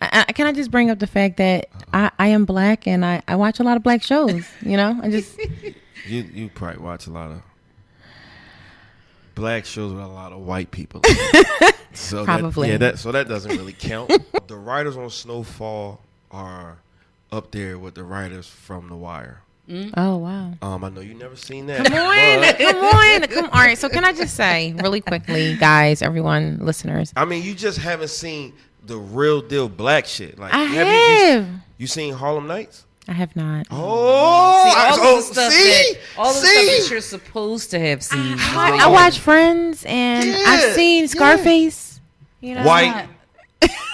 Can I just bring up the fact that I am black and I watch a lot of black shows. You know, I just you probably watch a lot of black shows with a lot of white people. So probably. So that doesn't really count. The writers on Snowfall are up there with the writers from The Wire. Oh wow! I know you never seen that. Come on! All right, so can I just say really quickly, guys, everyone, listeners? I mean, you just haven't seen the real deal black shit. Like, I have. You seen Harlem Nights? I have not. All the stuff that you're supposed to have seen. I watch Friends, and I've seen Scarface. You know, white,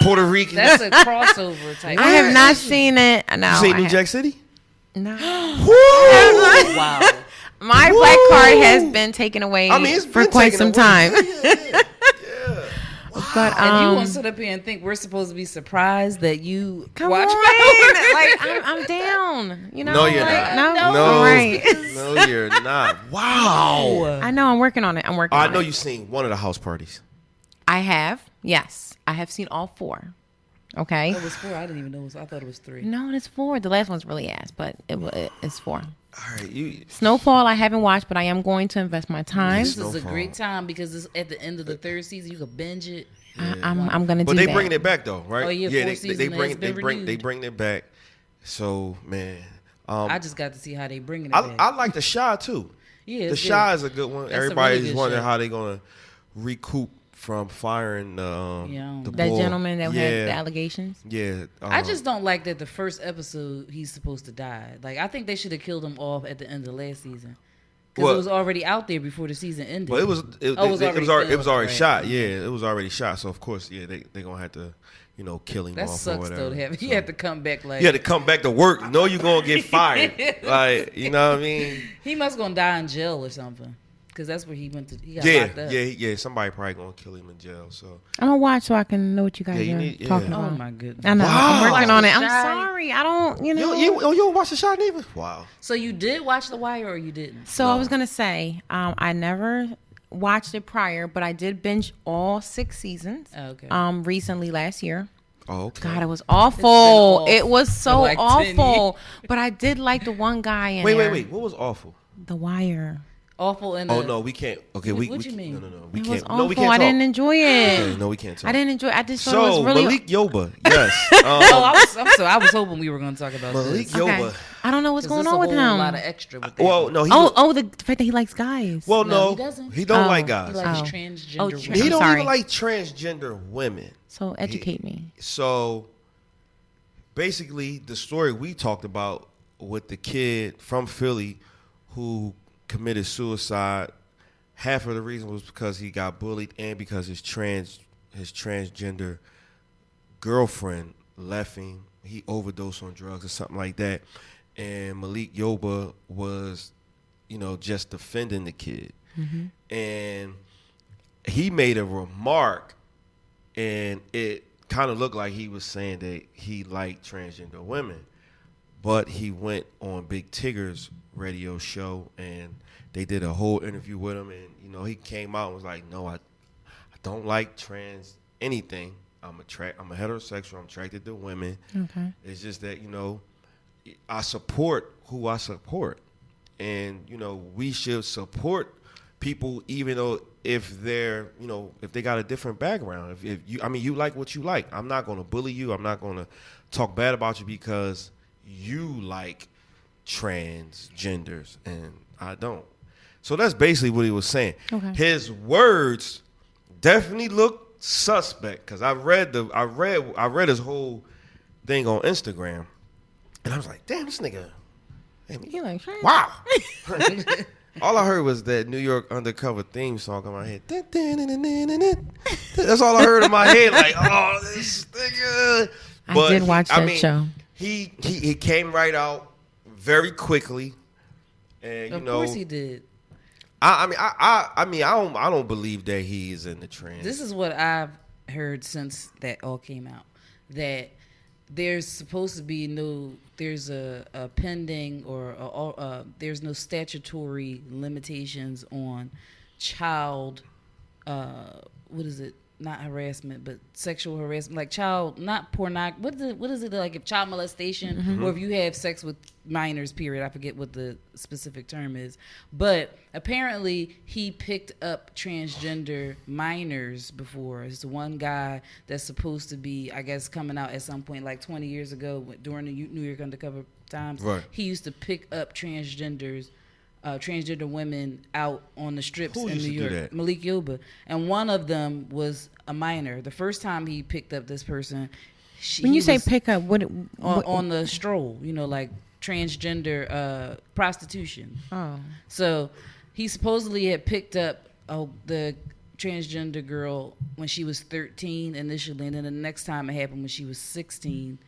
Puerto Rican. That's a crossover type. I have not seen it. No, you seen New Jack City? No. Wow. My black card has been taken away for quite some time. Yeah. But and you want to sit up here and think we're supposed to be surprised that you watch like I'm down. You know? No, you're not. No, right. No, you're not. Wow. I know. I'm working on it. I know you've seen one of the house parties. I have. Yes, I have seen all 4. Okay. It was 4. I didn't even know. I thought it was 3. No, it's 4. The last one's really ass, but it's 4. All right, Snowfall I haven't watched, but I am going to invest my time. This is a great time because it's at the end of the 3rd season. You can binge it. Yeah. I'm gonna do that. But they bringing it back though, right? Oh yeah, they bring it back. So man, I just got to see how they bringing it back. I like The Chi too. Yeah, The Chi is a good one. That's Everybody's really wondering show. how they gonna recoup from firing the that bull. gentleman that had the allegations. Yeah, I just don't like that the first episode he's supposed to die. Like I think they should have killed him off at the end of last season. Because it was already out there before the season ended. Well, it was already shot. Right. Yeah, it was already shot. So of course, they gonna have to, kill him that off sucks or whatever. though. You have to come back like you had to come back to work. No, you're gonna get fired. Like you know what I mean? He must gonna die in jail or something. Because that's where he went to. He got locked up. Yeah. Somebody probably gonna kill him in jail. So I'm gonna watch so I can know what you guys are talking about. Oh my goodness! I know. Wow. I'm working on it. I'm sorry. I don't. You know. You don't watch The Chi neither? Wow. So you did watch The Wire or you didn't? So I was gonna say, I never watched it prior, but I did binge all 6 seasons. Okay. Recently last year. Oh, okay. God, it was awful. It was so like awful. But I did like the one guy in there. Wait. What was awful? The Wire. Awful in Oh no, we can't. Okay, what you mean? No, we It can't. was awful. No, we can't. I didn't enjoy it. Okay, no, we can't talk. I didn't enjoy it. I just thought So it was really. Malik Yoba, yes. I was hoping we were going to talk about Malik this. Yoba. Okay. I don't know what's going There's on with a him. whole lot of extra with that. Well, no, the fact that he likes guys. Well, No, no, he doesn't. he don't like He guys. likes Oh. transgender Oh, women. He I'm don't sorry. even like transgender women. So educate me. So basically, the story we talked about with the kid from Philly who committed suicide, half of the reason was because he got bullied and because his transgender girlfriend left him. He overdosed on drugs or something like that. And Malik Yoba was, just defending the kid. Mm-hmm. And he made a remark, and it kind of looked like he was saying that he liked transgender women. But he went on Big Tigger's radio show, and they did a whole interview with him. And, he came out and was like, no, I don't like trans anything. I'm a heterosexual. I'm attracted to women. Okay. It's just that, I support who I support. And, we should support people even though if they're, if they got a different background. If you like what you like. I'm not going to bully you. I'm not going to talk bad about you because you like transgenders and I don't. So that's basically what he was saying. Okay. His words definitely look suspect because I read his whole thing on Instagram, and I was like, damn, this nigga. He like, sure. Wow. All I heard was that New York Undercover theme song in my head. That's all I heard in my head. Like, oh, this nigga. I did watch that show. He came right out very quickly, and Of course he did. I don't believe that he is in the trend. This is what I've heard since that all came out. That there's supposed to be there's a pending or there's no statutory limitations on child, not harassment, but sexual harassment, like child, not pornography. What is it like? If child molestation, or if you have sex with minors, period. I forget what the specific term is, but apparently he picked up transgender minors before. It's the one guy that's supposed to be, I guess, coming out at some point, like 20 years ago during the New York Undercover times. Right. He used to pick up transgender women out on the strips in New York. Malik Yoba. And one of them was a minor. The first time he picked up this person, when you say pick up, what on the stroll, like transgender prostitution. Oh. So he supposedly had picked up the transgender girl when she was 13 initially, and then the next time it happened when she was 16.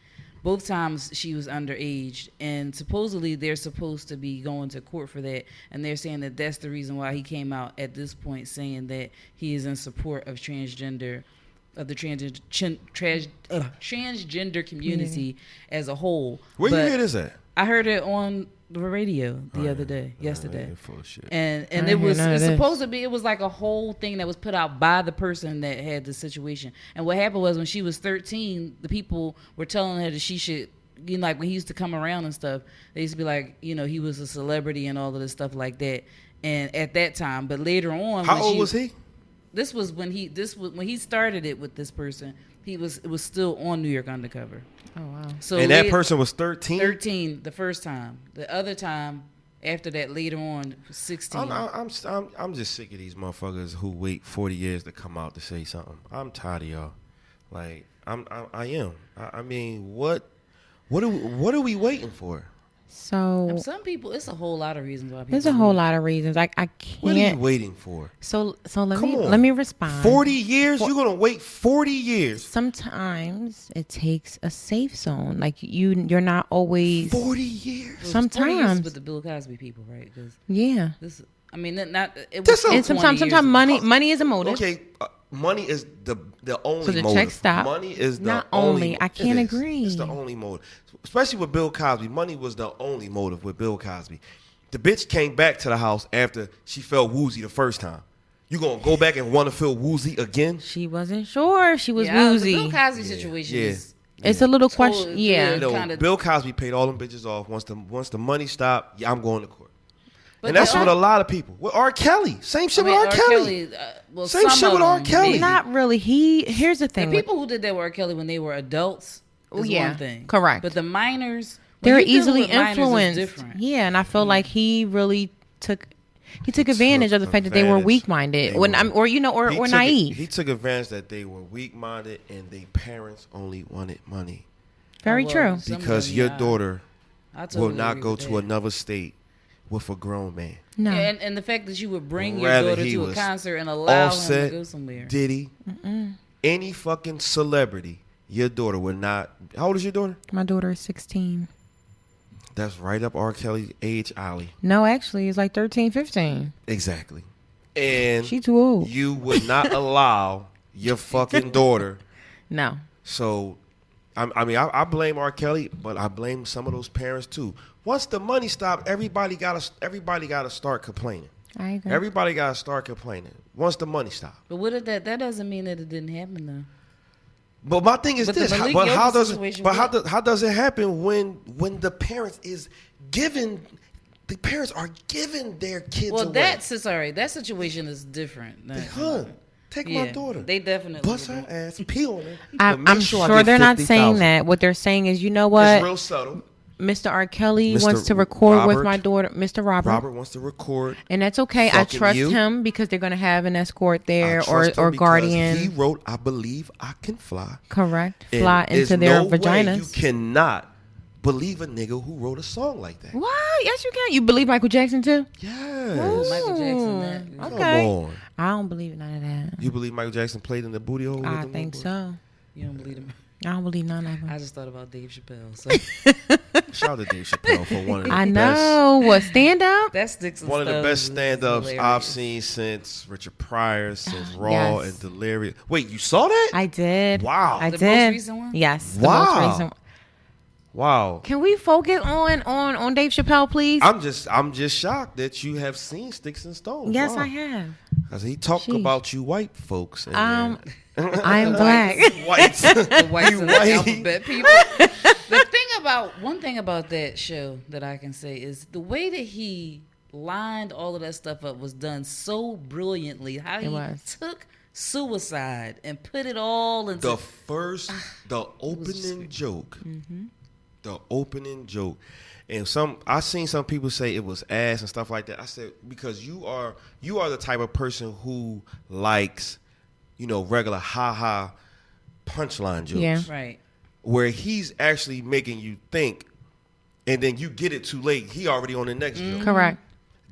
Both times she was underage, and supposedly they're supposed to be going to court for that, and they're saying that that's the reason why he came out at this point saying that he is in support of transgender community as a whole. Where you hear this at? I heard it on the radio yesterday. Full of shit. And it's supposed to be, it was like a whole thing that was put out by the person that had the situation. And what happened was when she was 13, the people were telling her that she should, like when he used to come around and stuff, they used to be like, he was a celebrity and all of this stuff like that. And at that time, but later on, how old was he? This was when he started it with this person. It was still on New York Undercover. Oh wow! So that person was 13. 13 the first time. The other time after that, later on, was 16. I'm just sick of these motherfuckers who wait 40 years to come out to say something. I'm tired of y'all. Like I am. I mean, what are we waiting for? So some people, it's a whole lot of reasons why people. There's a whole lot of reasons. I can't. What are you waiting for? So let me respond. 40 years? You're gonna wait 40 years? Sometimes it takes a safe zone. Like you're not always 40 years. Sometimes 40 years with the Bill Cosby people, right? Yeah. Sometimes money is a motive. Okay. Money is the only so the motive. Check stop. Money is the not only. I can't agree. It's the only motive, especially with Bill Cosby. Money was the only motive with Bill Cosby. The bitch came back to the house after she felt woozy the first time. You gonna go back and want to feel woozy again? She wasn't sure she was woozy. The Bill Cosby situation is. It's a little question. Bill Cosby paid all them bitches off. Once the money stopped, I'm going to court. And that's with a lot of people. With R. Kelly. Same shit with R. Kelly. Same shit with R. Kelly. Not really. Here's the thing. The people who did that with R. Kelly when they were adults is one thing. Correct. But the minors, they're easily influenced. Yeah, and I feel like he really took advantage of the fact that they were weak-minded or naive. He took advantage that they were weak-minded and their parents only wanted money. Very true. Because your daughter will not go to another state with a grown man. No. Yeah, and the fact that you would bring your daughter to a concert and allow him to go somewhere. Diddy, any fucking celebrity, your daughter would not. How old is your daughter? My daughter is 16. That's right up R. Kelly's age alley. No, actually, it's like 13, 15. Exactly. And she too old. You would not allow your fucking daughter. No. So, I blame R. Kelly, but I blame some of those parents too. Once the money stopped, everybody gotta start complaining. I agree. Everybody gotta start complaining once the money stopped. But what did that doesn't mean that it didn't happen though. But my thing is this: how does it happen when the parents is giving? The parents are giving their kids away. That situation is different. Take my daughter. They definitely bust her ass, peel on her. I'm sure they're not saying that. What they're saying is, you know what? It's real subtle. Mr. R. Kelly wants to record with my daughter. Mr. Robert. Robert wants to record. And that's okay. I trust him because they're going to have an escort there or guardian. He wrote, I believe I can fly. Correct. Fly into their vaginas. You cannot believe a nigga who wrote a song like that. What? Yes, you can. You believe Michael Jackson too? Yes. Michael Jackson. Okay. Come on. I don't believe none of that. You believe Michael Jackson played in the booty hole? I think so. You don't believe him? I don't believe none of them. I just thought about Dave Chappelle. So. Shout out to Dave Chappelle for one of the I know. What, stand up? That sticks. One of the best stand-ups I've seen since Richard Pryor, since Raw and Delirious. Wait, you saw that? I did. Wow. I did. The most recent one? Yes. Wow. The most recent one. Wow. Can we focus on Dave Chappelle, please? I'm just shocked that you have seen Sticks and Stones. Yes, wow. I have. Because he talk about you white folks. I'm black. Whites. The whites and the alphabet people. One thing about that show that I can say is the way that he lined all of that stuff up was done so brilliantly. How he took suicide and put it all into the opening joke. Mm-hmm. The opening joke. And I seen some people say it was ass and stuff like that. I said, because you are the type of person who likes, regular ha-ha punchline jokes. Yeah. Right. Where he's actually making you think, and then you get it too late. He already on the next joke. Correct.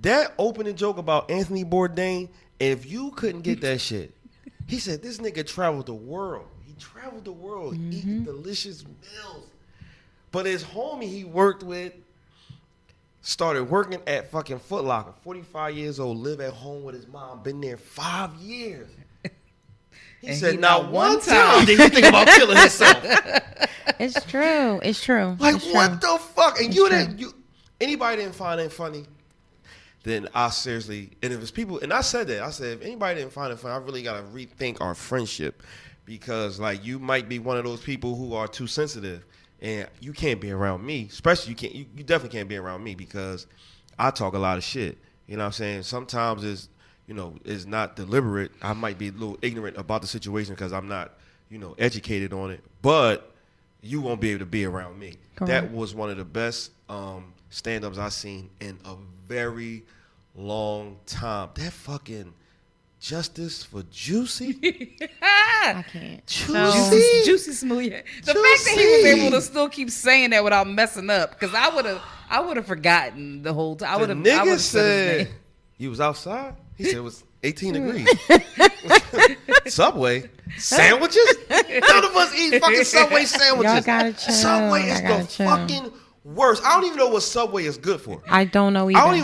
That opening joke about Anthony Bourdain, if you couldn't get that shit, he said this nigga traveled the world. He traveled the world eating delicious meals. But his homie he worked with started working at fucking Foot Locker. 45 years old, live at home with his mom, been there 5 years. He said, not one time did he think about killing himself. It's true. What the fuck? And anybody didn't find it funny, then I seriously, and if it's people, and I said that, if anybody didn't find it funny, I really got to rethink our friendship, because you might be one of those people who are too sensitive. And you can't be around me, especially you definitely can't be around me, because I talk a lot of shit. You know what I'm saying? Sometimes it's not deliberate. I might be a little ignorant about the situation because I'm not, educated on it. But you won't be able to be around me. Correct. That was one of the best stand-ups I've seen in a very long time. That fucking Justice for Juicy. I can't. Juicy Smooth. The fact that he was able to still keep saying that without messing up, because I would have forgotten the whole time. The nigga said you was outside. He said it was 18 degrees. Subway sandwiches. None of us eat fucking Subway sandwiches. Y'all gotta chill. Subway is the fucking worst. I don't even know what Subway is good for. I don't know either. I don't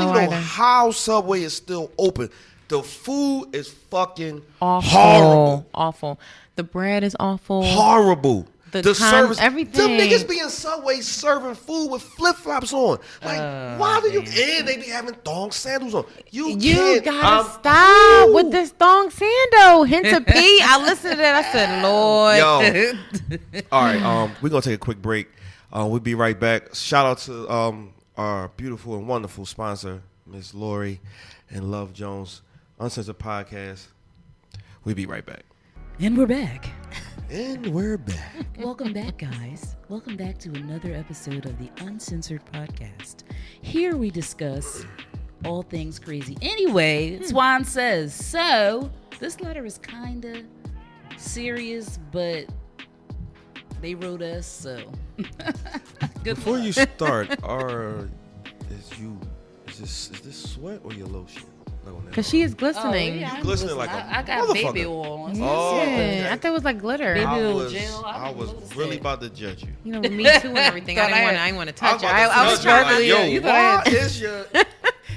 even know how Subway is still open. The food is fucking horrible. Awful. The bread is awful. Horrible. The service, everything. Them niggas be in Subway serving food with flip flops on. Why do you? And they be having thong sandals on. You gotta stop with this thong sandal. Hint of P. I listened to that. I said, Lord. Yo. All right. We're gonna take a quick break. We'll be right back. Shout out to our beautiful and wonderful sponsor, Miss Lorie and Love Jones, Uncensored Podcast. We'll be right back. And we're back. Welcome back, guys. Welcome back to another episode of the Uncensored Podcast. Here we discuss all things crazy. Anyway, Swan says, so this letter is kind of serious, but they wrote us, so. Before you start, is this sweat or your lotion? Because she is glistening. You glistening like a I got baby oil on. Yeah. I thought it was like glitter. Baby oil gel. I was really about to judge you. You know, with me too and everything. I didn't want to touch her. I was trying to. Yo, why is your?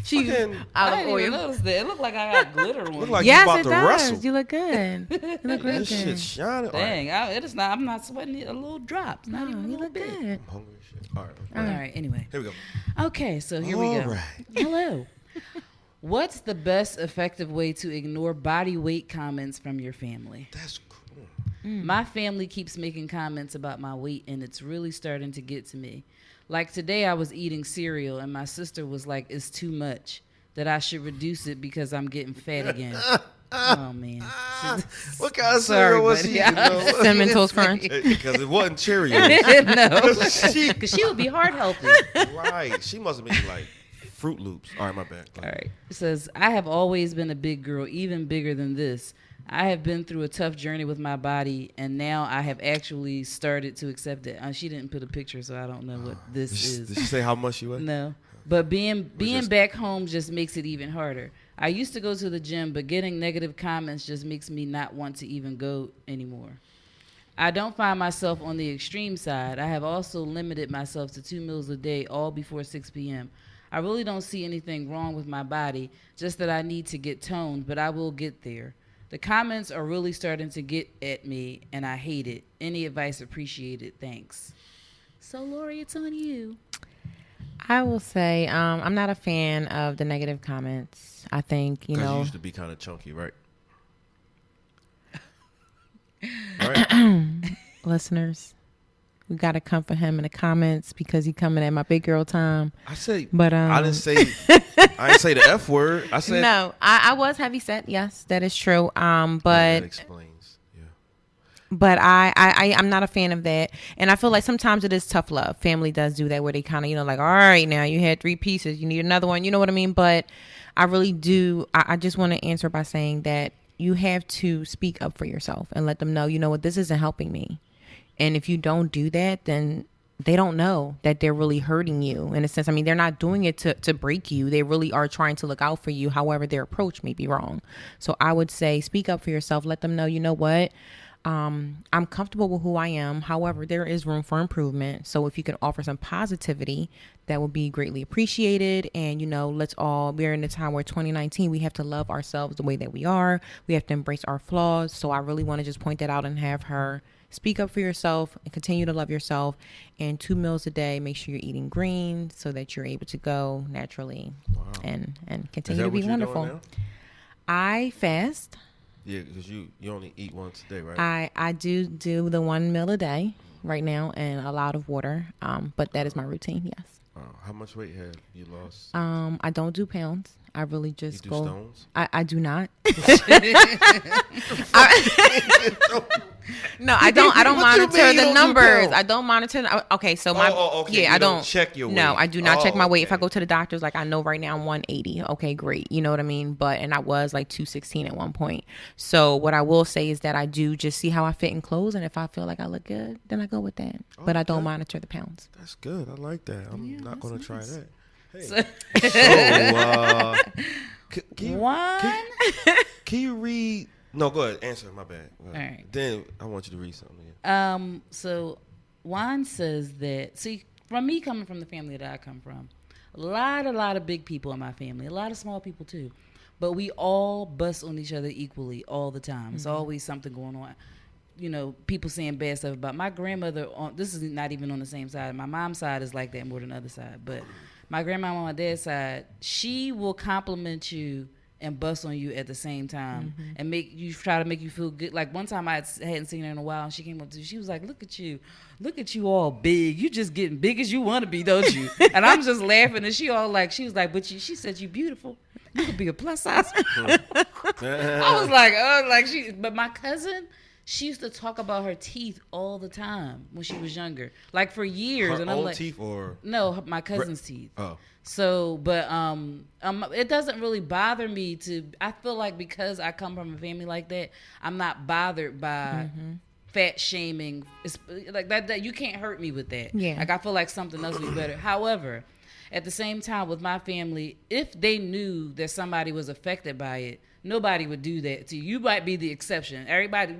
She's out of oil. Notice that. It looked like I got glitter on. Look like you about to wrestle. You look good. You look really this good. shit's shining. Dang, it is not. I'm not sweating a little drop. Not even a little bit. Good. I'm hungry as shit. All right. Anyway. Here we go. Okay, so here we go. All right. Hello. What's the best effective way to ignore body weight comments from your family? That's cool. My family keeps making comments about my weight, and it's really starting to get to me. Like today, I was eating cereal, and my sister was like, it's too much, that I should reduce it because I'm getting fat again. Oh, man. What kind of cereal was she eating? Cinnamon Toast Crunch. Because it wasn't Cheerios. No. Because she would be heart healthy. Right. She must have been like Fruit Loops. All right, my bad. All right. It says, I have always been a big girl, even bigger than this. I have been through a tough journey with my body, and now I have actually started to accept it. She didn't put a picture, so I don't know what this is. Did she say how much she weighed? No. But being back home just makes it even harder. I used to go to the gym, but getting negative comments just makes me not want to even go anymore. I don't find myself on the extreme side. I have also limited myself to 2 meals a day, all before 6 p.m. I really don't see anything wrong with my body, just that I need to get toned, but I will get there. The comments are really starting to get at me, and I hate it. Any advice appreciated? Thanks. So, Lorie, it's on you. I will say I'm not a fan of the negative comments. I think, you used to be kind of chunky, right? Right. Listeners, we got to come for him in the comments because he coming at my big girl time. I say, but I didn't say the F word. I said no. I was heavy set. Yes, that is true. But that explains. Yeah. But I'm not a fan of that, and I feel like sometimes it is tough love. Family does do that where they kind of like, all right, now you had 3 pieces, you need another one. You know what I mean? But I really do. I just want to answer by saying that you have to speak up for yourself and let them know, you know what, this isn't helping me. And if you don't do that, then they don't know that they're really hurting you in a sense. I mean, they're not doing it to break you. They really are trying to look out for you. However, their approach may be wrong. So I would say speak up for yourself. Let them know, you know what? I'm comfortable with who I am. However, there is room for improvement. So if you can offer some positivity, that would be greatly appreciated. And, you know, we're in a time where 2019, we have to love ourselves the way that we are. We have to embrace our flaws. So I really want to just point that out and have her speak up for yourself and continue to love yourself. And 2 meals a day, make sure you're eating green so that you're able to go naturally and continue to be wonderful. I fast. Yeah, because you only eat once a day, right? I do the 1 meal a day right now and a lot of water. But that is my routine, yes. How much weight have you lost? I don't do pounds. I really just you do stones? I do not. No, I don't monitor the numbers. I don't monitor. Okay, so I don't check your weight. No, I do not check my weight. If I go to the doctor's, like I know right now I'm 180. Okay, great. You know what I mean? And I was like 216 at one point. So what I will say is that I do just see how I fit in clothes, and if I feel like I look good, then I go with that. But I don't monitor the pounds. That's good. I like that. I'm not going to try that. Hey. Can you read? No, go ahead. Answer. My bad. All right. Then I want you to read something. So Juan says that, see, from me coming from the family that I come from, a lot of big people in my family, a lot of small people too, but we all bust on each other equally all the time. Mm-hmm. It's always something going on. You know, people saying bad stuff about my grandmother. This is not even on the same side. My mom's side is like that more than the other side, but my grandma on my dad's side, she will compliment you and bust on you at the same time, mm-hmm. and try to make you feel good. Like one time I hadn't seen her in a while, and she came up to me. She was like, look at you all big. You just getting big as you want to be, don't you? And I'm just laughing, and she was like, but she said you beautiful. You could be a plus size. I was like, but my cousin, she used to talk about her teeth all the time when she was younger, like for years. Her and I'm own like, teeth or no, my cousin's teeth. Oh, so, but it doesn't really bother me I feel like because I come from a family like that, I'm not bothered by mm-hmm. fat shaming. It's like that you can't hurt me with that. Yeah, like I feel like something else would be better. However, at the same time with my family, if they knew that somebody was affected by it, nobody would do that to you. You might be the exception.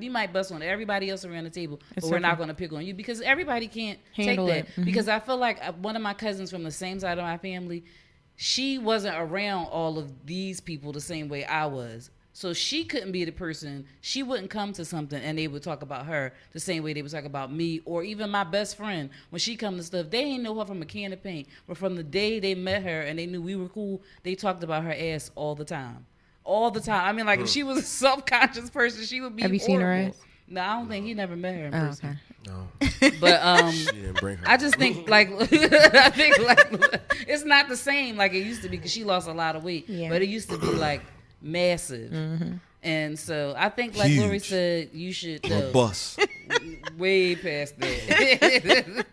You might bust on everybody else around the table, but we're not going to pick on you because everybody can't handle take that. Mm-hmm. Because I feel like one of my cousins from the same side of my family, she wasn't around all of these people the same way I was. So she couldn't be the person. She wouldn't come to something and they would talk about her the same way they would talk about me or even my best friend. When she come to stuff, they ain't know her from a can of paint. But from the day they met her and they knew we were cool, they talked about her ass all the time. All the time. I mean, like, if she was a self-conscious person, she would be Have you horrible. seen her ass? No, I don't think he never met her in person. Okay. No. But she didn't bring her. I just think like it's not the same like it used to be because she lost a lot of weight. Yeah. But it used to be like massive. Mm-hmm. And so I think like Lorie said, you should bus. Way past that.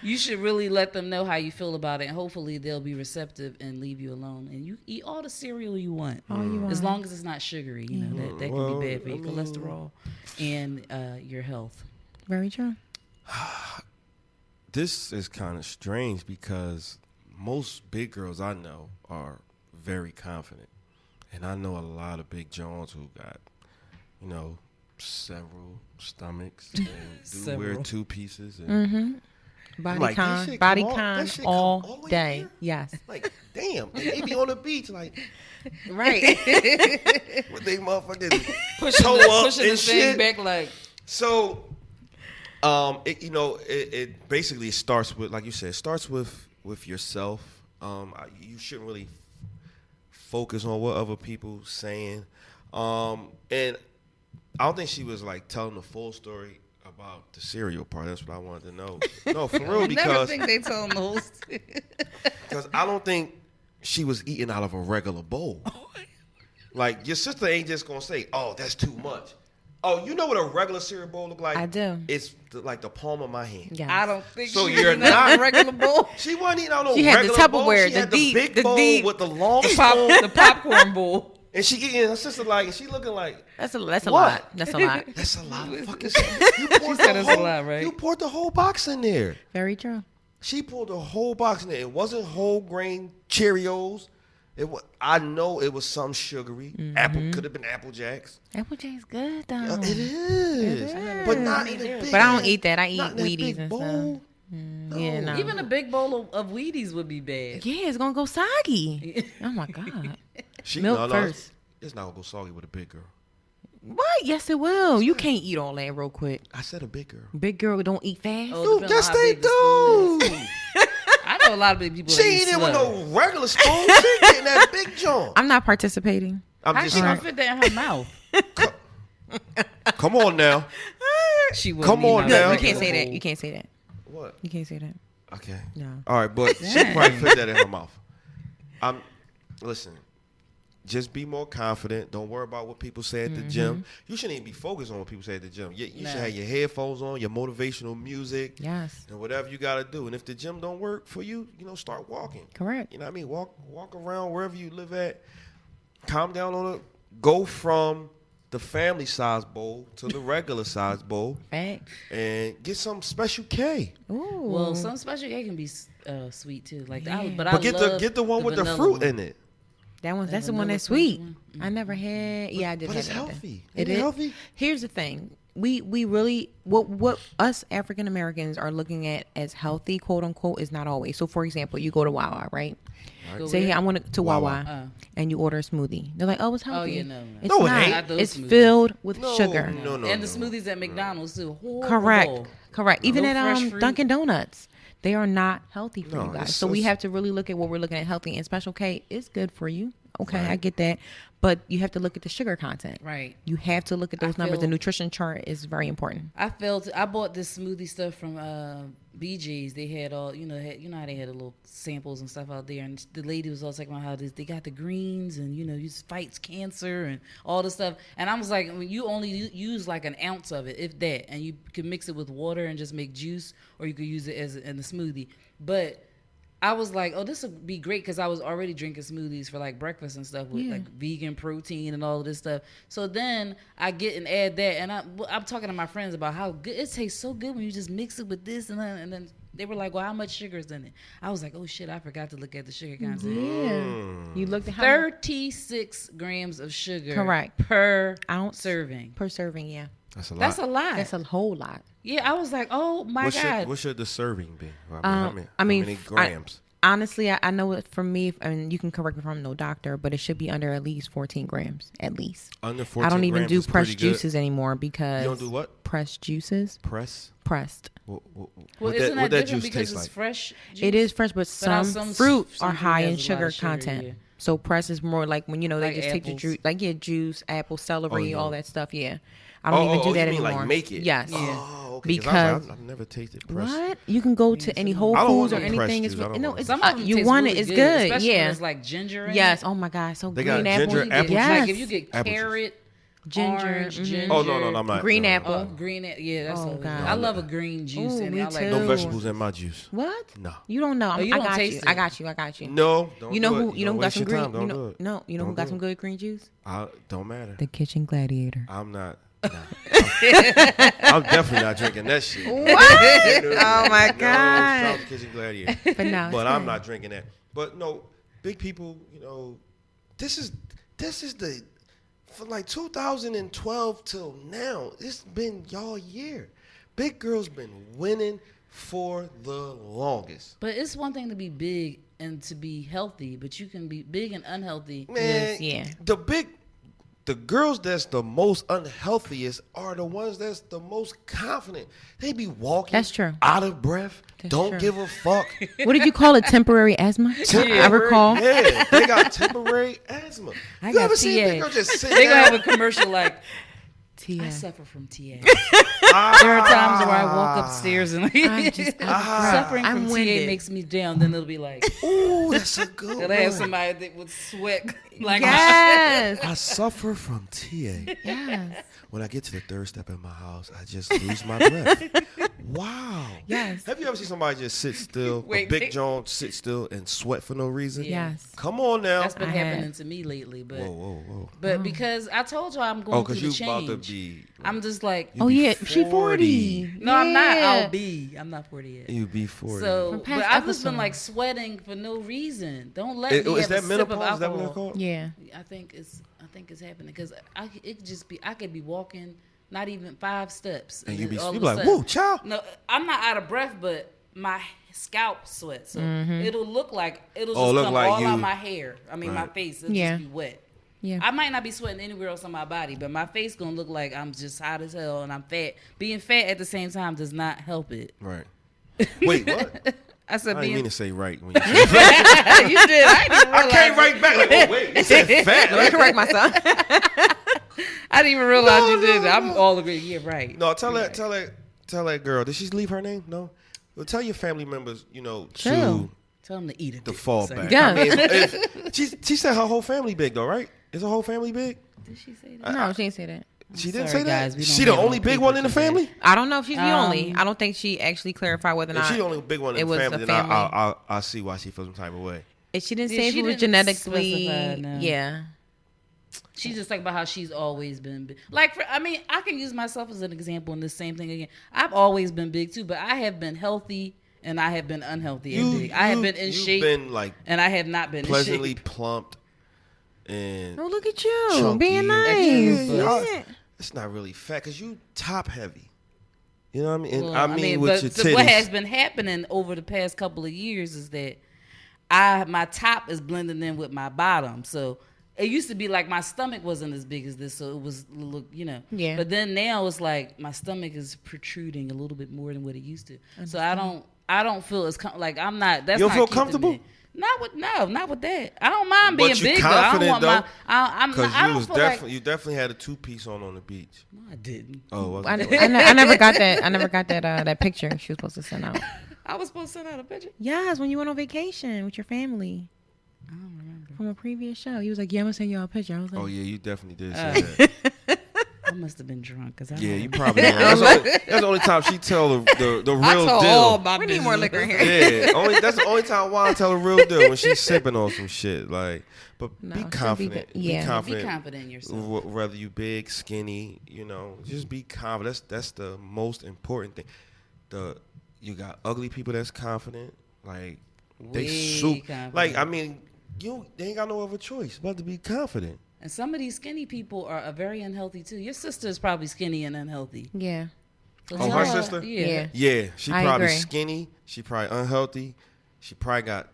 You should really let them know how you feel about it, and hopefully they'll be receptive and leave you alone. And you eat all the cereal you want, as long as it's not sugary. You know that can be bad for your cholesterol and your health. Very true. This is kind of strange because most big girls I know are very confident, and I know a lot of big Jones who got, several stomachs and do wear 2 pieces and. Mm-hmm. Body con all day. Here? Yes. Like, damn, they be on the beach, like, right. With they motherfucking pushing the thing back, like. So, it basically starts with, like you said, with yourself. You shouldn't really focus on what other people saying. And I don't think she was like telling the full story about the cereal part. That's what I wanted to know. No, for real, I never because think they told them the whole story. because I don't think she was eating out of a regular bowl. Like, your sister ain't just gonna say, "Oh, that's too much." Oh, you know what a regular cereal bowl look like? I do. It's like the palm of my hand. Yes. I don't think So she you're was not a regular bowl. She wasn't eating out no She had the regular bowl. Tupperware, She the had deep- the big the bowl deep- with the long The spoon. popcorn bowl. And she eating. Her sister like, and she looking like, That's a What? lot. That's a lot. that's a lot of fucking stuff. You poured said the it's a whole, lot, right? You poured the whole box in there. Very true. She pulled the whole box in there. It wasn't whole grain Cheerios. I know it was some sugary. Apple could have been Apple Jacks. Applejack's good though. It is, but not in a big. But I don't eat that. I eat not in that Wheaties big and bowl. stuff. Yeah, no. Even a big bowl of Wheaties would be bad. Yeah, it's gonna go soggy. Oh my god. No, Milk first. It's not gonna go soggy with a big girl. What? Yes, it will. You can't eat all that real quick. I said a big girl. Big girl don't eat fast. Oh, Dude, depends yes on how they big the spoon do. is. I know a lot of big people. She that ain't eat in with slow. no regular spoon. She getting that big joint. I'm not participating. I'm How just she gonna saying. fit that in her mouth? Come on now. She wouldn't Come eat on out now. of You can't say regular that. bowl. You can't say that. What? You can't say that. Okay. No. All right, but she probably fit that in her mouth. Listen. Just be more confident. Don't worry about what people say at the gym. You shouldn't even be focused on what people say at the gym. You should have your headphones on, your motivational music, Yes. and whatever you got to do. And if the gym don't work for you, start walking. Correct. You know what I mean? Walk around wherever you live at. Calm down on it. Go from the family size bowl to the regular size bowl, Fact. and get some special K. Ooh. Well, some special cake can be sweet too. Like Yeah. but I But love get the one with the vanilla fruit one. in it. That's the one vanilla that's sweet. crunch one. I never had. Yeah, I did. But have it's that. healthy. It Ain't it is healthy? Here's the thing. We really what us African Americans are looking at as healthy, quote unquote, is not always. So, for example, you go to Wawa, right? Go Say, where? hey, I want to Wawa. Wawa, and you order a smoothie. They're like, oh, it's healthy. yeah, no. It's No, it not. ain't. Not those It's smoothies. filled with No, sugar. no. And the smoothies at McDonald's too. Horrible. Correct. Even No at fresh fruit. Dunkin' Donuts, they are not healthy for No, you guys. it's So we just- have to really look at what we're looking at healthy. And Special K is good for you. Okay, I get that, but you have to look at the sugar content. Right. You have to look at those numbers. The feel- nutrition chart is very important. I bought this smoothie stuff from BJ's. They had all how they had the little samples and stuff out there, and the lady was all talking about how they got the greens and you fights cancer and all this stuff. And I was like, you only use like an ounce of it, if that, and you can mix it with water and just make juice, or you could use it in the smoothie. But I was like, oh, this would be great because I was already drinking smoothies for like breakfast and stuff with like vegan protein and all of this stuff. So then I get and add that, and I'm talking to my friends about how good it tastes. So good when you just mix it with this, and then they were like, well, how much sugar is in it? I was like, oh shit, I forgot to look at the sugar content. Yeah. You looked at how 36 grams of sugar, Correct. per ounce serving. per serving. Yeah, That's a lot. That's a lot. that's a whole lot. Yeah, I was like, oh my god. What should the serving be? I mean, how many grams? Honestly, I know it from me. I mean, you can correct me if I'm no doctor, but it should be under at least 14 grams, at least. Under 14 I don't even grams do is pressed pretty good. juices anymore because You don't do what? pressed juices. Pressed. Well, What isn't that that juice different because taste it's like? fresh juice? It is fresh, but how some some fruit some are fruit high has in a lot sugar of sugar, content. yeah. So press is more like when they Like just take the apples. juice, like juice, apple, celery, you all know. that stuff. Yeah, I don't even do you that mean anymore. like make it? Yes. Oh, okay. Because- I've never tasted pressed. What? You can go to any Whole I don't Foods want or no pressed anything. juice. I don't No, want it's no Some of them you taste want really it. It's good, good. especially when Yeah. it's like ginger in Yes. it. Oh my God. So They green got apple. ginger, apple yes. Like if you get Apple juice. carrot, Ginger, orange, mhm. ginger. Oh no, I'm not. Green no. apple. Yeah, that's Oh, all. God. I love a green juice, Ooh, and me I like too. No vegetables in my juice. What? No. You don't know. you I don't got taste you. it. I got you. I got you. No, don't You know do who? it. You know Don't who got waste some your green? time. Don't do it. No. You know who Don't got do some it. good green juice? Don't matter. The Kitchen Gladiator. I'm not. Nah. I'm definitely not drinking that shit. What? No, Oh my no, God. South Kitchen Gladiator. But no. But I'm not drinking that. But no, big people, this is the from like 2012 till now. It's been y'all year. Big girl's been winning for the longest. But it's one thing to be big and to be healthy, but you can be big and unhealthy. Man, Yes, yeah. the big the girls that's the most unhealthiest are the ones that's the most confident. They be walking That's true. out of breath, That's don't true. give a fuck. What did you call it? Temporary asthma? I recall. Yeah, they got temporary asthma. I You got ever seen TA. that girl just sit They gonna down? have a commercial like, Tia. I suffer from TA. There are times where I walk upstairs and I'm just suffering I'm from winded. TA makes me down. Then it'll be like, Ooh, that's a good they'll have one. somebody that would sweat like Yes. I suffer from TA. Yes. When I get to the third step in my house, I just lose my breath. Wow. Yes. Have you ever seen somebody just sit still, Wait, a big they- John sit still and sweat for no reason? Yeah. Yes. Come on now. That's been I happening have. to me lately. But Whoa. but because I told you I'm going Oh, through because the you about change. to be. I'm just like, You Oh be yeah, she 40. 40. no, I'm not. Yeah. I'll be. I'm not 40 yet. You be 40. So, From but past I've just been episodes. like sweating for no reason. Don't let Is me have that a sip menopause? of Is that what alcohol. they're called? Yeah. I think it's happening because it could just be I could be walking not even 5 steps And you be, all you of be a like, sudden- woo, child. No, I'm not out of breath, but my scalp sweats. So it'll look like it'll Oh, just look come like all you- on my hair. I mean, my Right. face. It'll Yeah. just be wet. Yeah. I might not be sweating anywhere else on my body, but my face gonna look like I'm just hot as hell and I'm fat. Being fat at the same time does not help it. Right. Wait, what? I said I didn't being mean to say right when you said fat. you did. I didn't even I realize came it. right back. Like, oh, wait. You said fat. Let me correct myself. I didn't even realize you did. I'm all agreed. Yeah, right. No, tell You're that right. girl. Did she leave her name? No. Well, tell your family members, Chill. to Tell them to eat it. the fall back. Yeah. I mean, if she said her whole family big though, right? Is her whole family big? Did she say that? No, she didn't say that. She didn't sorry, say that. guys, we don't She the have only no big paper one in the today. family. I don't know if she's the only. Um, I don't think she actually clarified whether or If not. she the only big one it in the was family, the then family. I see why she feels some type of way. And she didn't Yeah, say if she it was didn't genetically. specify, no. Yeah. She's just talking about how she's always been big. Like, I can use myself as an example in this same thing again. I've always been big too, but I have been healthy and I have been unhealthy and big. I have been in you've shape been like and I have not been pleasantly in shape. plumped and Oh, look at you chunky. being nice. Yeah. Yeah. It's not really fat because you top heavy. You know what I mean? And Well, I mean with but your so titties. what has been happening over the past couple of years is that my top is blending in with my bottom. So it used to be like my stomach wasn't as big as this, so it was look, Yeah. But then now it's like my stomach is protruding a little bit more than what it used to. So I don't feel as like I'm not. That's You don't not feel keeping comfortable? me. Not with that. I don't mind But being you big though. I don't confident, want though? my. I'm Because I you don't was feel definitely you definitely had a 2-piece on the beach. No, I didn't. Oh, was I, it? I never got that. I never got that picture she was supposed to send out. I was supposed to send out a picture. Yes, when you went on vacation with your family I don't remember. from a previous show. He was like, "Yeah, I'm gonna send y'all a picture." I was like, Oh yeah, you definitely did say that. I must have been drunk because I Yeah, don't you remember. probably. That's the only time she tell the real deal. my "We need more liquor in here." Yeah, that's the only time Juan tell the real deal when she's sipping on some shit. Like, but No, be she'll be confident. the- yeah. Be confident. confident in yourself. Whether you big, skinny, just be confident. That's the most important thing. You got ugly people that's confident. Like they Way soup. confident. Like I mean, they ain't got no other choice but to be confident. And some of these skinny people are very unhealthy too. Your sister is probably skinny and unhealthy. "Yeah, So Oh, tell her sister? Yeah. Yeah. Yeah, she I probably agree. skinny. She probably unhealthy. She probably got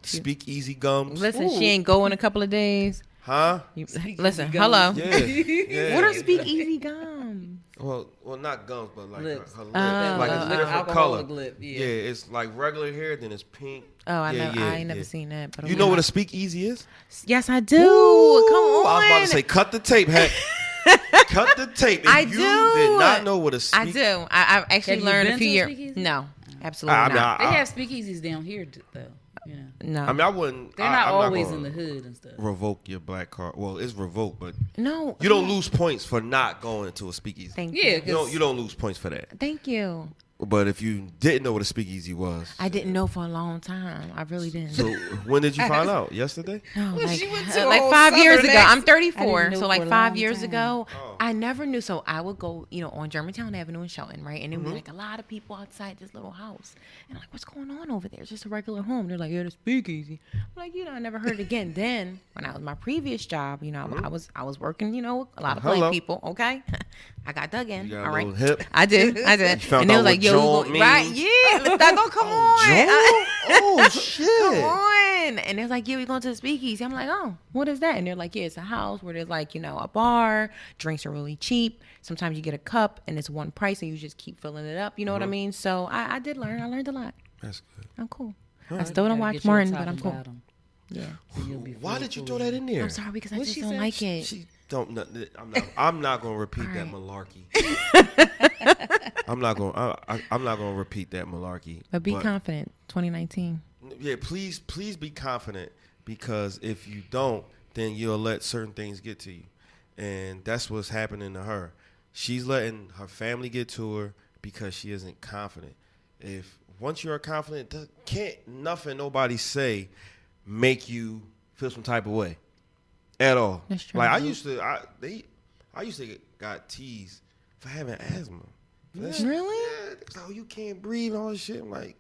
speakeasy gums. listen, Ooh. she ain't go in a couple of days." Huh? Listen, gums. hello. Yeah. yeah. What are speakeasy gums? Well, not gums, but like Lips. her lip, Oh, like oh, a oh. different Alcoholic color. lip, yeah. It's like regular hair, then it's pink. Oh, I Yeah, know. yeah, I ain't never yeah. seen that. But You know what a speakeasy is? Yes, I do. Ooh, Come on. I was about to say, cut the tape, heck. Cut the tape. If I you do. did not know what a I speakeasy do. I've actually Have you learned a been few to a years. speakeasy? No, absolutely I mean, not. They have speakeasies down here though. You know. No, I mean, I wouldn't. They're not I'm always gonna in the hood and stuff. Revoke your black card. Well, it's revoked, but no. you don't lose points for not going to a speakeasy. Thank Yeah, you. You don't lose points for that. Thank you. But if you didn't know what a speakeasy was, I didn't know for a long time. I really didn't. so when did you find out? Yesterday? No, like, she went to a like whole 5 years ago. Southern I'm accent. 34, I didn't know so like for a 5 long years time. ago, Oh. I never knew. So I would go, on Germantown Avenue in Shelton, right? And there Mm-hmm. was like a lot of people outside this little house, and I'm like, what's going on over there? It's just a regular home. They're like, yeah, the speakeasy. I'm like, I never heard it again. Then when I was my previous job, I was working, with a lot of Hello. black people. Okay, I got dug in. You got a All right, little hip. I did. found And they out was like, what yo, Joel go, mean? right? Yeah, let's not go. Come on. Joel? Oh shit! Come on. going? And they're like, yeah, we're going to the speakeasy. I'm like, oh, what is that? And they're like, yeah, it's a house where there's like, a bar. Drinks are really cheap. Sometimes you get a cup and it's one price and you just keep filling it up. You know what I mean? So I did learn. I learned a lot. That's good. I'm cool. All I still don't watch Martin, but I'm cool. Yeah. Why did you throw that in there? I'm sorry because I just don't like it. She don't. I'm not gonna repeat that malarkey. I'm not gonna repeat that malarkey. But be confident. 2019. Yeah, please be confident, because if you don't, then you'll let certain things get to you, and that's what's happening to her. She's letting her family get to her because she isn't confident. If once you're confident, can't nothing nobody say make you feel some type of way at all. That's true. Like I used to got teased for having asthma. Really? Yeah, oh, you can't breathe and all this shit. I'm like,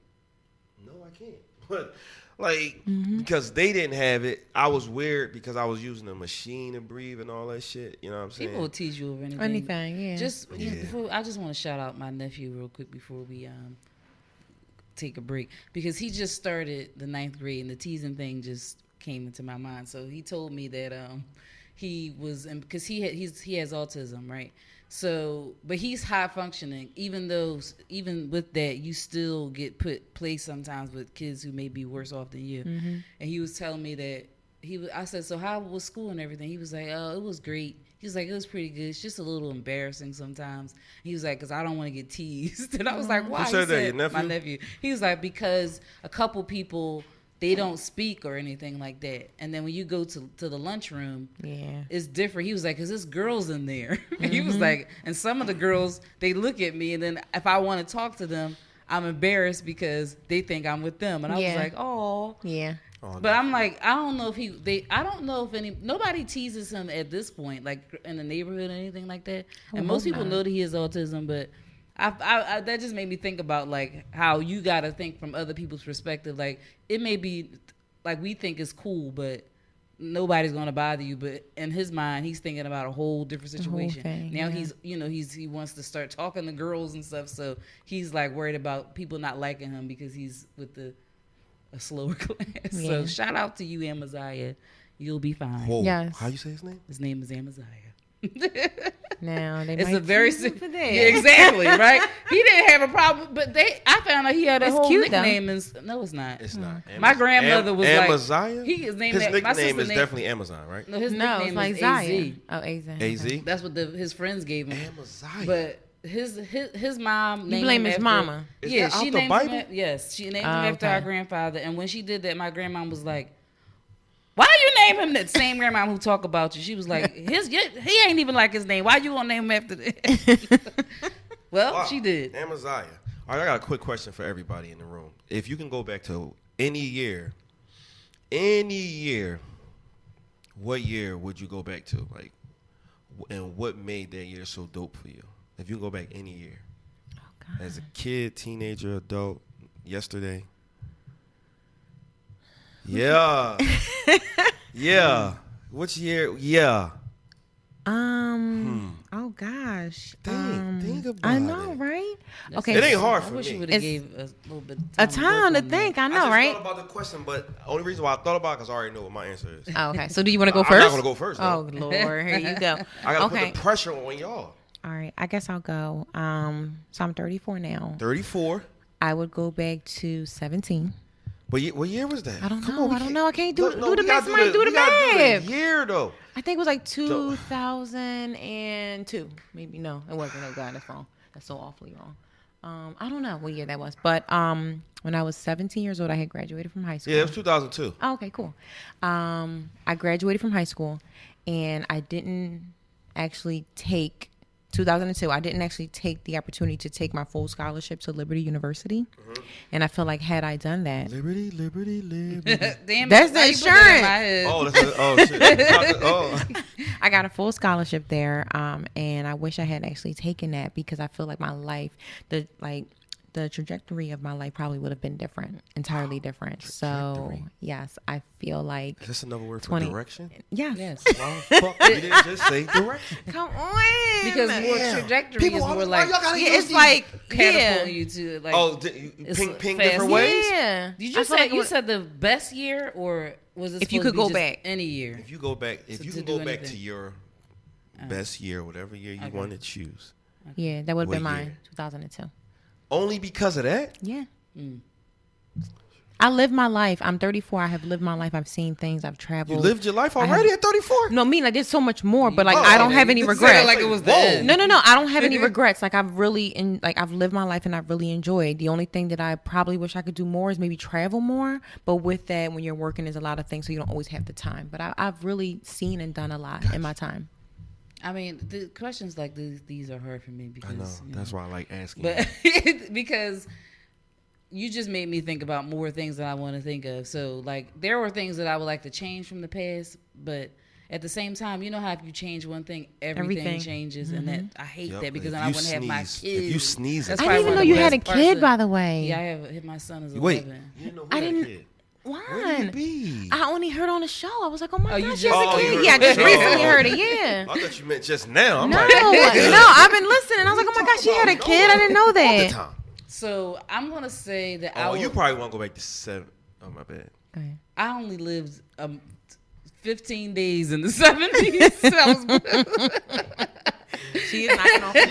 no, I can't. But like, because they didn't have it, I was weird because I was using a machine to breathe and all that shit. You know what I'm saying? People will tease you over anything. Anything, yeah. Before, I just want to shout out my nephew real quick before we take a break, because he just started the 9th grade and the teasing thing just came into my mind. So he told me that he was, because he has autism, right? So, but he's high functioning, even with that, you still get placed sometimes with kids who may be worse off than you. Mm-hmm. And he was telling me that I said, so how was school and everything? He was like, oh, it was great. He was like, it was pretty good. It's just a little embarrassing sometimes. He was like, because I don't want to get teased. And I was like, why? Who said that, your nephew? My nephew. He was like, because a couple people, they don't speak or anything like that. And then when you go to the lunchroom, it's different. He was like, because there's girls in there. And he was like, and some of the girls, they look at me, and then if I want to talk to them, I'm embarrassed because they think I'm with them. And I was like, oh. Yeah. But I'm like, I don't know if nobody teases him at this point, like in the neighborhood or anything like that. And most people know that he has autism, but I that just made me think about like how you got to think from other people's perspective. Like it may be like we think it's cool, but nobody's going to bother you. But in his mind, he's thinking about a whole different situation. Now he wants to start talking to girls and stuff. So he's like worried about people not liking him because he's with a slower class. Yeah. So shout out to you, Amaziah. You'll be fine. Whoa. Yes. How you say his name? His name is Amaziah. Now they it's might a very for that. Yeah, exactly, right? He didn't have a problem, but I found out he had a whole cute, nickname. No, it's not. It's not. My grandmother was Amaziah? His nickname is definitely Amazon, right? No, his nickname it's like is Zaya. AZ. Oh, AZ. AZ? That's what his friends gave him. Amaziah. But his mom named You blame him his after, mama. Is yeah, that out she the named Bible? him. Yes, she named him after okay. our grandfather. And when she did that, my grandma was like, "Why you name him that same grandma who talk about you?" She was like, "He ain't even like his name. Why you gonna name him after that?" Well, she did. Amaziah. All right, I got a quick question for everybody in the room. If you can go back to any year, what year would you go back to? Like, and what made that year so dope for you? If you can go back any year, as a kid, teenager, adult, yesterday. Yeah. Yeah. Which year? Yeah. Oh gosh. Think about it. I know, right? Okay. It ain't hard I for wish you me. would have gave a little bit A time to think. I I know, just right? thought about the question, but the only reason why I thought about it because I already know what my answer is. Oh, okay. So do you want to go I'm first? not gonna go first. Oh though. Lord, here you go. I gotta Okay. put the pressure on y'all. All right. I guess I'll go. So I'm 34 now. 34. I would go back to 17. But what year was that? I don't Come know. on, I don't know. I can't do No, the we math. gotta Somebody do the we gotta do math. the year though. I think it was like 2002. Maybe no, it wasn't. Oh God, that's wrong. That's so awfully wrong. I don't know what year that was, but when I was 17 years old, I had graduated from high school. Yeah, it was 2002. Oh, okay, cool. I graduated from high school, and I didn't actually take 2002. I didn't actually take the opportunity to take my full scholarship to Liberty University, and I feel like had I done that, Liberty. Damn, That's the why you put that in my insurance. head? Oh shit. I got a full scholarship there, and I wish I had actually taken that because I feel like my life, the the trajectory of my life probably would have been different, entirely different. So yes, I feel like. Is this another word for direction? Yes. Why the fuck you didn't just say direction? Come on. Because more trajectory is more like it's like catapult you to like ping different ways. Yeah. Did you say you said the best year, or was it if you could go back any year? If you go back, if you can go back to your best year, whatever year you want to choose. Yeah, that would have been mine, 2002. Only because of that? Yeah. I lived my life. I'm 34. I have lived my life. I've seen things. I've traveled. You lived your life already at 34? No, I mean, I did so much more, but like I don't have any regrets. Like it was the end. No. I don't have any regrets. Like I've lived my life and I've really enjoyed. The only thing that I probably wish I could do more is maybe travel more. But with that, when you're working, there's a lot of things, so you don't always have the time. But I've really seen and done a lot in my time. I mean, the questions like these are hard for me because I know. That's why I like asking. But because you just made me think about more things that I want to think of. So, like, there were things that I would like to change from the past, but at the same time, you know how if you change one thing, everything changes, and that I hate that because then I want to have my kids. If you sneeze, I didn't even know you had a kid, by the way. Yeah, I have. My son is 11. Wait, you didn't know who had a kid? Why? Where did it be? I only heard on the show. I was like, oh my gosh, she just- has a Oh, kid. Yeah, I just recently heard it. Yeah. I thought you meant just now. I'm No, like, no, I've been listening. I was like, oh my gosh, she had a kid. I didn't know all the that. time. So I'm gonna say that You probably want to go back to 7. Oh, my bad. Go ahead. I only lived 15 days in the 70s. So I was She is knocking off the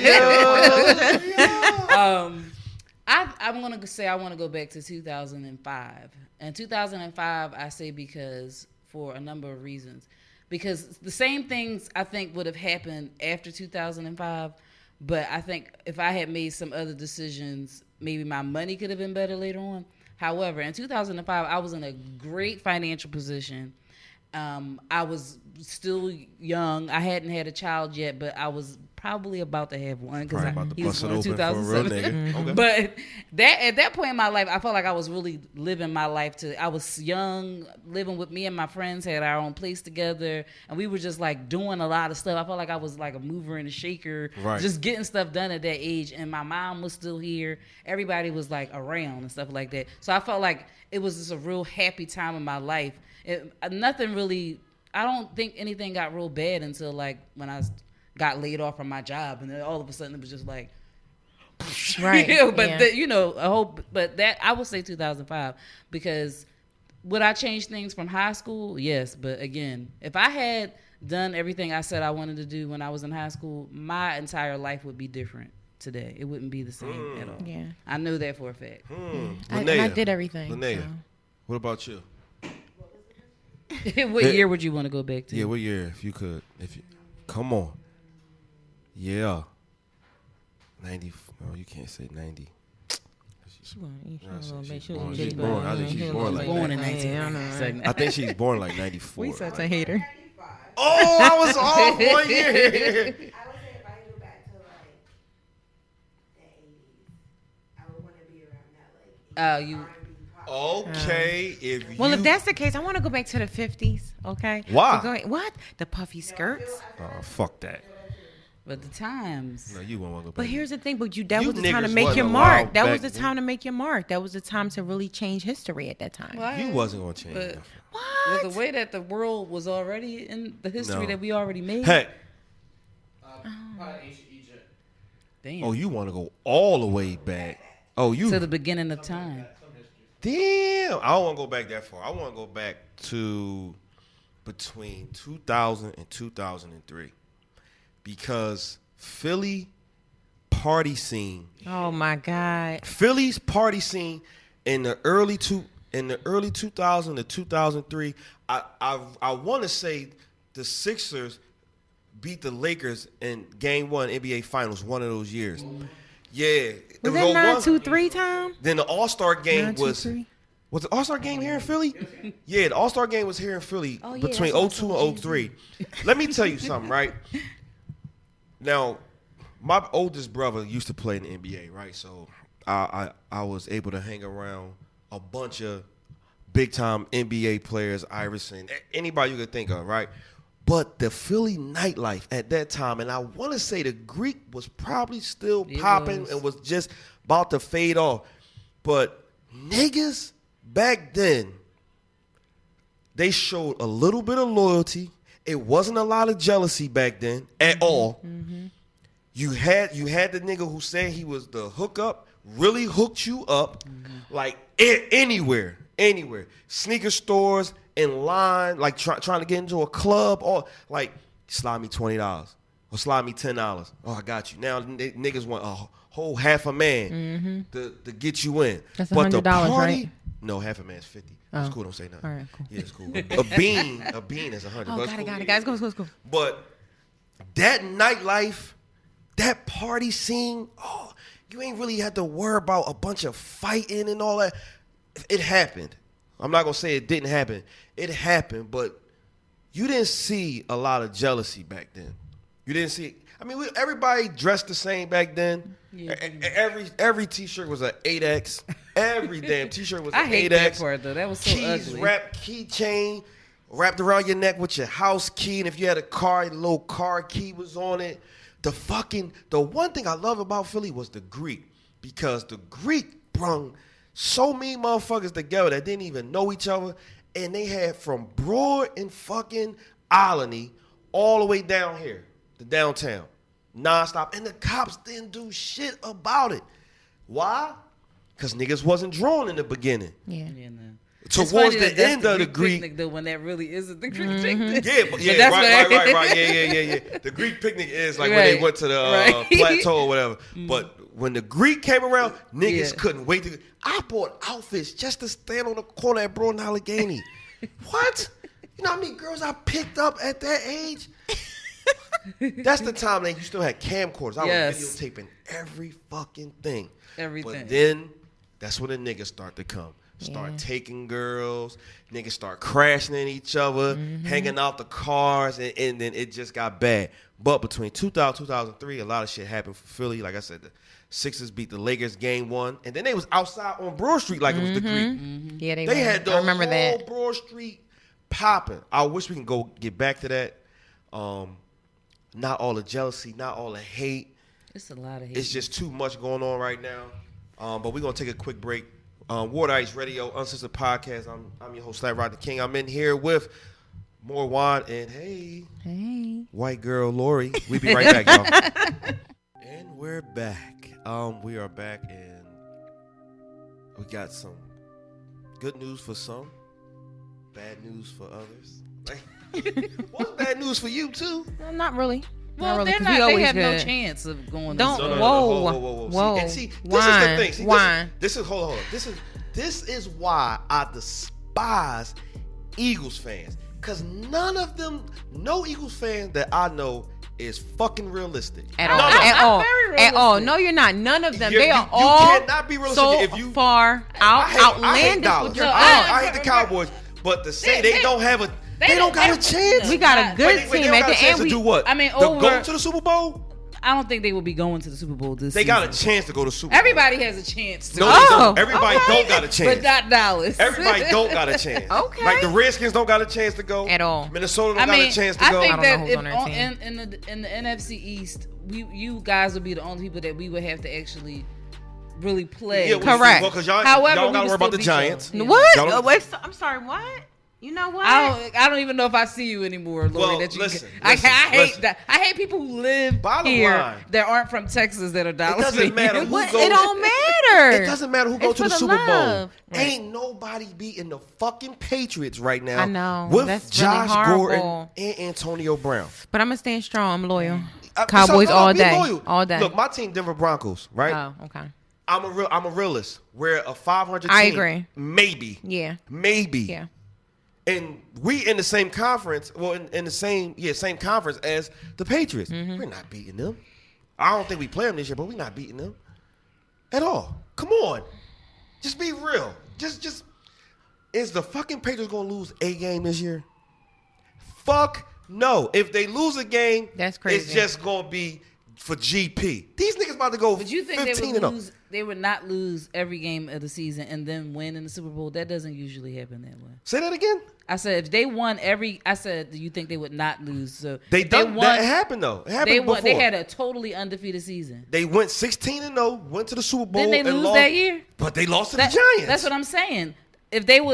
I'm going to say I want to go back to 2005. And 2005, I say because for a number of reasons. Because the same things I think would have happened after 2005, but I think if I had made some other decisions, maybe my money could have been better later on. However, in 2005, I was in a great financial position. I was still young. I hadn't had a child yet, but I was probably about to have one because he was born in 2007. Okay. But at that point in my life, I felt like I was really living my life. I was young, living with me and my friends, had our own place together, and we were just like doing a lot of stuff. I felt like I was like a mover and a shaker, just getting stuff done at that age. And my mom was still here. Everybody was like around and stuff like that. So I felt like it was just a real happy time in my life. Nothing really. I don't think anything got real bad until like when I got laid off from my job, and then all of a sudden it was just like, right. But that I would say 2005 because would I change things from high school? Yes, but again, if I had done everything I said I wanted to do when I was in high school, my entire life would be different today. It wouldn't be the same at all. Yeah, I know that for a fact. I did everything. Linnea, what about you? What year would you want to go back to? Yeah, what year if you could? Come on. Yeah. 90. No, you can't say 90. She's born in I think she's born like 94. We such a hater. Oh, I was off 1 year. I would say if I go back to like the 80s, I would want to be around that like. Okay, if that's the case, I want to go back to the 50s. Okay. Why? So what? The puffy skirts. Oh, fuck that. But the times. No, you won't want to go back. But here's the thing. That was the time to niggas make your wasn't mark. allowed That was back the time to make your mark. That was the time to really change history at that time. You wasn't going to change But nothing. What? with the way that the world was already in the history that we already made. Hey. Ancient Egypt. Damn. Oh, you want to go all the way back. Oh, you. To the beginning of time. Damn. I don't want to go back that far. I want to go back to between 2000 and 2003. Because Philly party scene. Oh my God. Philly's party scene in the early 2000 to 2003. I want to say the Sixers beat the Lakers in Game 1 NBA Finals one of those years. Yeah. Was that 9-2-3 time? Then the All-Star game 9-2-3? Was the All-Star game here in Philly? Yeah, the All-Star game was here in Philly between 02 and 03. Let me tell you something, right? Now, my oldest brother used to play in the NBA, right? So I was able to hang around a bunch of big-time NBA players, Iverson, anybody you could think of, right? But the Philly nightlife at that time, and I want to say the Greek was probably still popping and was just about to fade off. But niggas back then, they showed a little bit of loyalty. It wasn't a lot of jealousy back then at all. Mm-hmm. You had the nigga who said he was the hookup, really hooked you up, like anywhere. Sneaker stores, in line, like trying to get into a club, or like slide me $20 or slide me $10. Oh, I got you. Now niggas want a whole half a man to get you in. That's but the $100, party, right? No, half a man's 50. It's cool. Don't say nothing. All right, cool. Yeah, it's cool. A bean is 100. Oh, got it, guys. Go. But that nightlife, that party scene, oh, you ain't really had to worry about a bunch of fighting and all that. It happened. I'm not gonna say it didn't happen. It happened, but you didn't see a lot of jealousy back then. You didn't see. I mean, everybody dressed the same back then. Yeah. Every T-shirt was an 8X. Every damn T-shirt was an 8X. I hate that part though. That was so ugly. Keychain wrapped around your neck with your house key, and if you had a car, your little car key was on it. The one thing I love about Philly was the Greek, because the Greek brung so many motherfuckers together that didn't even know each other, and they had from Broad and fucking Alany all the way down here to downtown, nonstop, and the cops didn't do shit about it. Why? Because niggas wasn't drawn in the beginning. Yeah. No. Towards the end of the Greek picnic, though, when that really isn't the Greek picnic. Yeah, right. Yeah. The Greek picnic is like when they went to the plateau or whatever. But when the Greek came around, niggas couldn't wait to. I bought outfits just to stand on the corner at Broad and Allegheny. What? You know how many girls I picked up at that age? That's the time that you still had camcorders. I was videotaping every fucking thing. Everything. But then that's when the niggas start to come. Start taking girls. Niggas start crashing in each other, hanging out the cars, and then it just got bad. But between 2000 2003, a lot of shit happened for Philly. Like I said, the Sixers beat the Lakers game 1, and then they was outside on Broad Street like it was the Greek. Yeah, they had the I remember whole that. Broad Street popping. I wish we can go get back to that. Not all the jealousy, not all the hate. It's a lot of hate. It's just too much going on right now. But we're going to take a quick break. Water Ice Radio, Uncensored Podcast. I'm your host, Rod the King. I'm in here with more wine and hey, white girl Lorie. We'll be right back, y'all. And we're back. We are back, and we got some good news for some, bad news for others. What's bad news for you too? Well, not really. Well, really, they have no chance of going. Don't. Whoa. See, this is the thing. See, this is hold on. This is why I despise Eagles fans, because none of them, no Eagles fan that I know is fucking realistic. At all. No, you're not. None of them. They are all. You cannot be realistic so if you far outlandish. I hate the Cowboys, but to say they don't have a. They don't got a chance. We got a good team at the end. To do what? I mean, go to the Super Bowl? I don't think they will be going to the Super Bowl this season. They got a chance to go to the Super Bowl. Everybody has a chance to. No, everybody don't got a chance. But not Dallas. Everybody don't got a chance. Okay. Like the Redskins don't got a chance to go. At all. Minnesota don't got a chance to go. I think that if in the NFC East, you guys would be the only people that we would have to actually really play. Yeah, correct. Well, because y'all got to worry about the Giants. What? Wait, I'm sorry, what? You know what? I don't even know if I see you anymore, Lorie. Well, that you listen, I hate that. I hate people who live here that aren't from Texas that are Dallas. It doesn't matter who goes. It don't matter. It doesn't matter who goes to the Super Bowl. Right. Ain't nobody beating the fucking Patriots right now. I know. With That's Josh really Gordon and Antonio Brown. But I'm gonna stand strong. I'm loyal. Cowboys all day. All day. Look, my team, Denver Broncos, right? Oh, okay. I'm a realist. We're a 500 team. I agree. Maybe. Yeah. Maybe. Yeah. And we in the same conference, in the same conference as the Patriots. We're not beating them. I don't think we play them this year, but we're not beating them at all. Come on. Just be real. Just is the fucking Patriots going to lose a game this year? Fuck no. If they lose a game, that's crazy. It's just going to be for GP. These niggas about to go But you think 15 they and would 0. lose? They would not lose every game of the season and then win in the Super Bowl. That doesn't usually happen that way. Say that again. I said if they won every. I said, do you think they would not lose? So They if done won, that. It happened though. It happened They before. won. They had a totally undefeated season. They went 16 and 0. Went to the Super Bowl. Didn't they and lose lost, that year? But they lost to That- the Giants. That's what I'm saying. If they did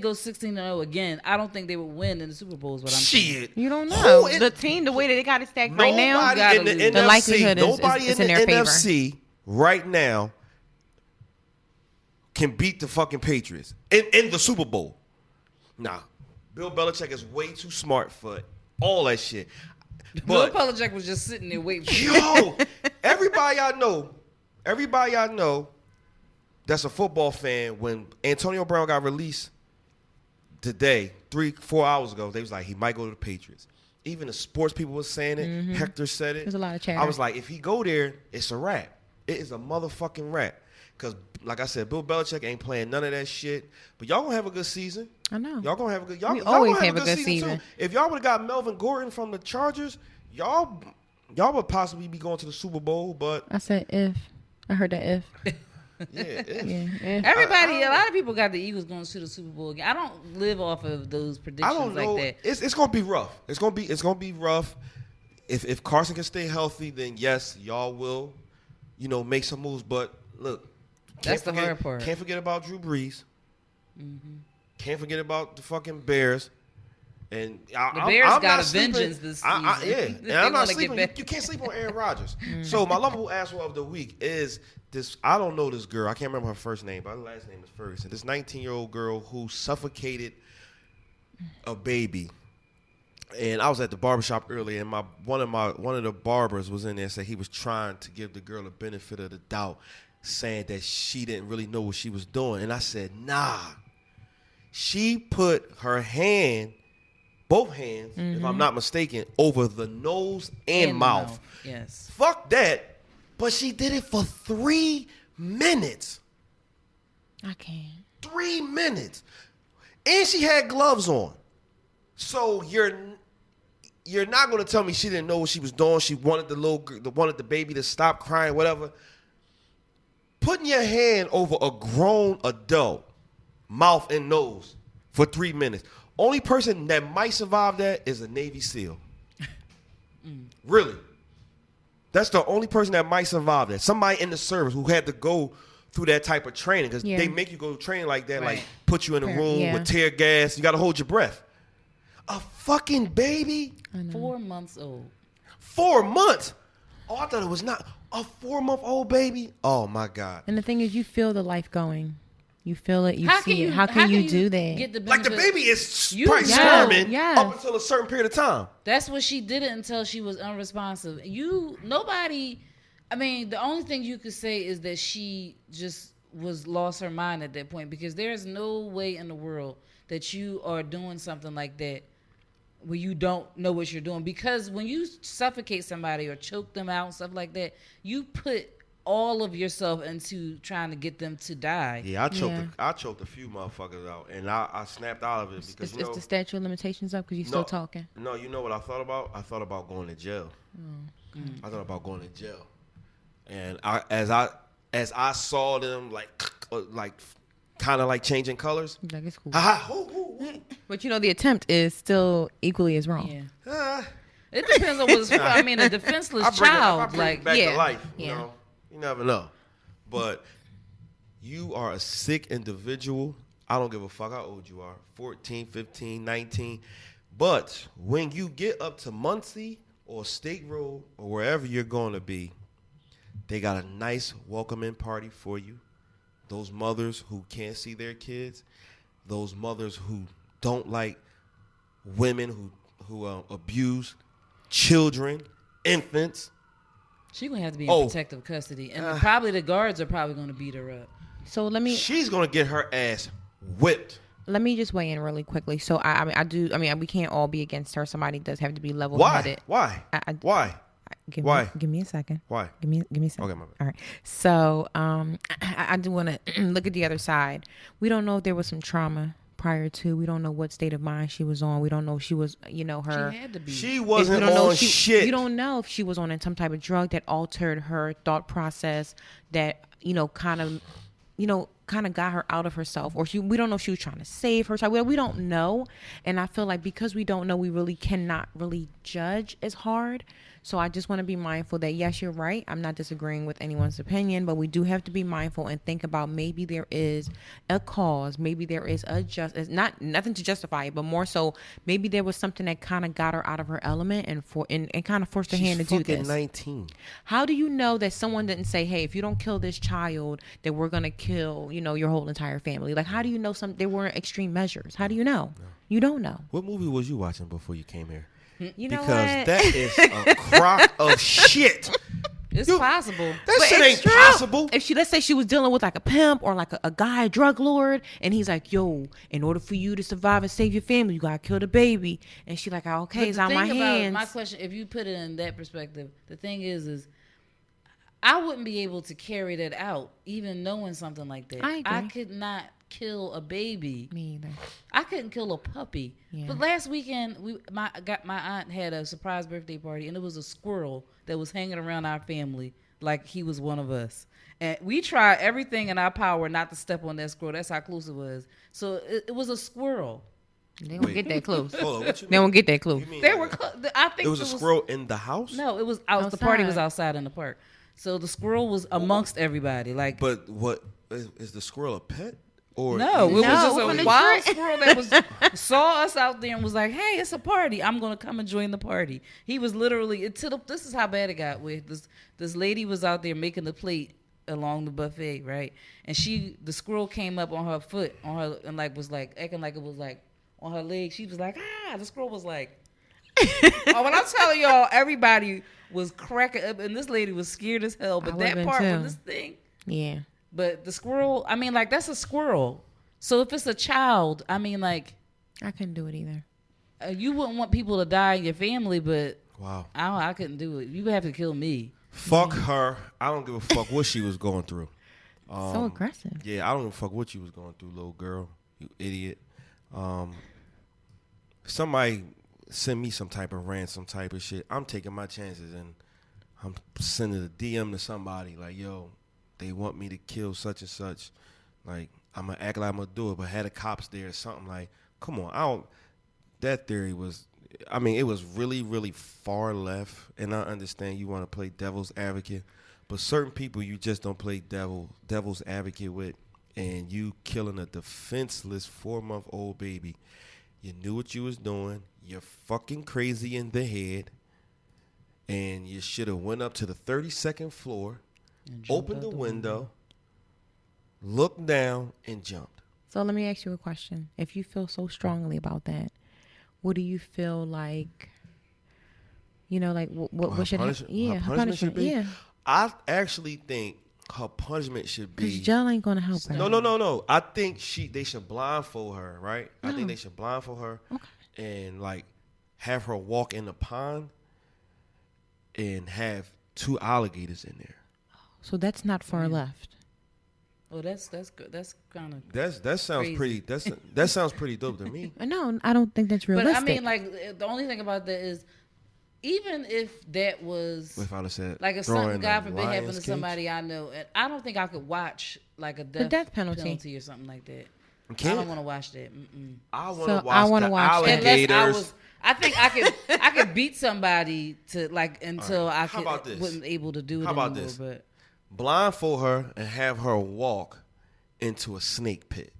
go 16-0 again, I don't think they would win in the Super Bowl. Is what I'm saying. Shit. You don't know. Who The team, the way that they got it stacked right now, Nobody gotta in the lose. NFC, The likelihood is- nobody is in in the their NFC right now can beat the fucking Patriots in the Super Bowl. Nah, Bill Belichick is way too smart for all that shit. Bill But Belichick was just sitting there waiting. For yo, everybody I know that's a football fan, when Antonio Brown got released today, 3-4 hours ago, they was like, he might go to the Patriots. Even the sports people was saying it. Mm-hmm. Hector said it. There's a lot of chatter. I was like, if he go there, it's a wrap. It is a motherfucking wrap. Because, like I said, Bill Belichick ain't playing none of that shit. But y'all gonna have a good season. I know. Y'all gonna have a good. We Y'all always gonna have a good season. too. If y'all would have got Melvin Gordon from the Chargers, y'all would possibly be going to the Super Bowl. But I said if. I heard that if. yeah, if. Yeah, if. Everybody, a lot of people got the Eagles going to the Super Bowl again. I don't live off of those I predictions don't know. like that. It's gonna be rough. It's gonna be rough. If Carson can stay healthy, then yes, y'all will, make some moves. But look, That's the hard part. Can't forget about Drew Brees. Mm-hmm. Can't forget about the fucking Bears. And The Bears I'm got not a sleeping. vengeance this Yeah, season. and They I'm not wanna get sleeping. back. You can't sleep on Aaron Rodgers. So my lovable asshole of the week is this. I don't know this girl. I can't remember her first name, but her last name is Ferguson. This 19-year-old girl who suffocated a baby. And I was at the barbershop earlier, and one of the barbers was in there, said he was trying to give the girl the benefit of the doubt, saying that she didn't really know what she was doing. And I said, nah. She put her both hands, if I'm not mistaken, over the nose and mouth. Yes. Fuck that. But she did it for 3 minutes. I can't. 3 minutes. And she had gloves on. So you're not going to tell me she didn't know what she was doing. She wanted wanted the baby to stop crying, whatever. Putting your hand over a grown adult, mouth and nose, for 3 minutes. Only person that might survive that is a Navy SEAL. Really. That's the only person that might survive that. Somebody in the service who had to go through that type of training, because they make you go training like that, Right. like put you in a room with tear gas. You got to hold your breath. A fucking baby? 4 months old. 4 months? Oh, I thought it was not. A 4-month-old baby? Oh, my God. And the thing is, you feel the life going. You feel it. You How see can it. How can you do that? Get the Like the benefit? baby is You probably know. squirming Yes. up until a certain period of time. That's what she did it until she was unresponsive. Nobody. I mean, the only thing you could say is that she just lost her mind at that point, because there's no way in the world that you are doing something like that where you don't know what you're doing. Because when you suffocate somebody or choke them out and stuff like that, you put all of yourself into trying to get them to die. Yeah, I choked a few motherfuckers out, and I snapped out of it because It's the statute of limitations up because you're still talking. No, you know what I thought about? I thought about going to jail. I thought about going to jail, and as I saw them like kind of like changing colors. Like, it's cool. But But the attempt is still equally as wrong. Yeah. It depends on what's. I mean, a defenseless I child, bring like it back to life. Yeah. You never know. But you are a sick individual. I don't give a fuck how old you are, 14, 15, 19. But when you get up to Muncie or State Road or wherever you're going to be, they got a nice welcoming party for you. Those mothers who can't see their kids, those mothers who don't like women who abuse children, infants. She's going to have to be in protective custody. And probably the guards are probably going to beat her up. So She's going to get her ass whipped. Let me just weigh in really quickly. So we can't all be against her. Somebody does have to be level-headed. Why? Why? Why? Give me a second. Why? Give me a second. Okay, my bad. All right. So I do want to look at the other side. We don't know if there was some trauma prior to. We don't know what state of mind she was on. We don't know if she was, her. She had to be. She If wasn't we don't know on if she, shit. You don't know if she was on some type of drug that altered her thought process, that kind of got her out of herself, or we don't know if she was trying to save herself. We don't know, and I feel like because we don't know, we really cannot really judge as hard. So I just want to be mindful that, yes, you're right. I'm not disagreeing with anyone's opinion, but we do have to be mindful and think about maybe there is a cause. Maybe there is nothing to justify it, but more so maybe there was something that kind of got her out of her element and kind of forced her hand to do this. She's fucking 19. How do you know that someone didn't say, hey, if you don't kill this child, then we're going to kill, your whole entire family? Like, how do you know there weren't extreme measures? How do you know? No. You don't know. What movie was you watching before you came here? Because that is a crock of shit. It's possible. That shit ain't possible. If let's say she was dealing with like a pimp or like a guy, a drug lord, and he's like, yo, in order for you to survive and save your family, you gotta kill the baby. And she like, okay, it's on my hands. My question, if you put it in that perspective, the thing is I wouldn't be able to carry that out, even knowing something like that. I agree. I could not kill a baby. Me either. I couldn't kill a puppy. Yeah. But last weekend, my aunt had a surprise birthday party, and it was a squirrel that was hanging around our family like he was one of us. And we tried everything in our power not to step on that squirrel. That's how close it was. So it was a squirrel. They don't get that close. Hold on, what you mean? They don't get that close. They were. I think it was a squirrel in the house. No, it was out. The party was outside in the park. So the squirrel was amongst everybody. Like, but what is the squirrel a pet? Or no, it was just a wild squirrel that saw us out there and was like, "Hey, it's a party. I'm gonna come and join the party." He was literally this is how bad it got. With this lady was out there making the plate along the buffet, right? And the squirrel came up on her foot, and was acting like it was like on her leg. She was like, "Ah!" The squirrel was like, "Oh, when I'm telling y'all, everybody was cracking up, and this lady was scared as hell." But that part with this thing, yeah. But the squirrel, I mean, like, that's a squirrel. So if it's a child, I mean, like, I couldn't do it either. You wouldn't want people to die in your family, but wow, I couldn't do it. You would have to kill me. Fuck her. I don't give a fuck what she was going through. So aggressive. Yeah, I don't give a fuck what she was going through, little girl. You idiot. Somebody send me some type of rant, some type of shit. I'm taking my chances and I'm sending a DM to somebody like, yo, they want me to kill such and such. Like, I'm going to act like I'm going to do it, but had the cops there or something. Like, come on. That theory was, it was really, really far left. And I understand you want to play devil's advocate. But certain people you just don't play devil's advocate with. And you killing a defenseless 4-month-old baby. You knew what you was doing. You're fucking crazy in the head. And you should have went up to the 32nd floor. Opened the window, looked down, and jumped. So let me ask you a question. If you feel so strongly about that, what do you feel like, what should happen? Yeah, her punishment should be? Yeah. I actually think her punishment should be... Because jail ain't going to help her. No. I think they should blindfold her, right? I think they should blindfold her and, have her walk in the pond and have 2 alligators in there. So that's not far left. Well, that's good. That's kind of that sounds crazy. That sounds pretty dope to me. No, I don't think that's realistic. But I mean, like, the only thing about that is, even if that was, if I would have said, like, if something God forbid happened to somebody I know, and I don't think I could watch like a death penalty or something like that. I don't want to watch that. I want to watch the alligators. I think I could beat somebody to until I wasn't able to do it anymore. This? But blindfold her and have her walk into a snake pit.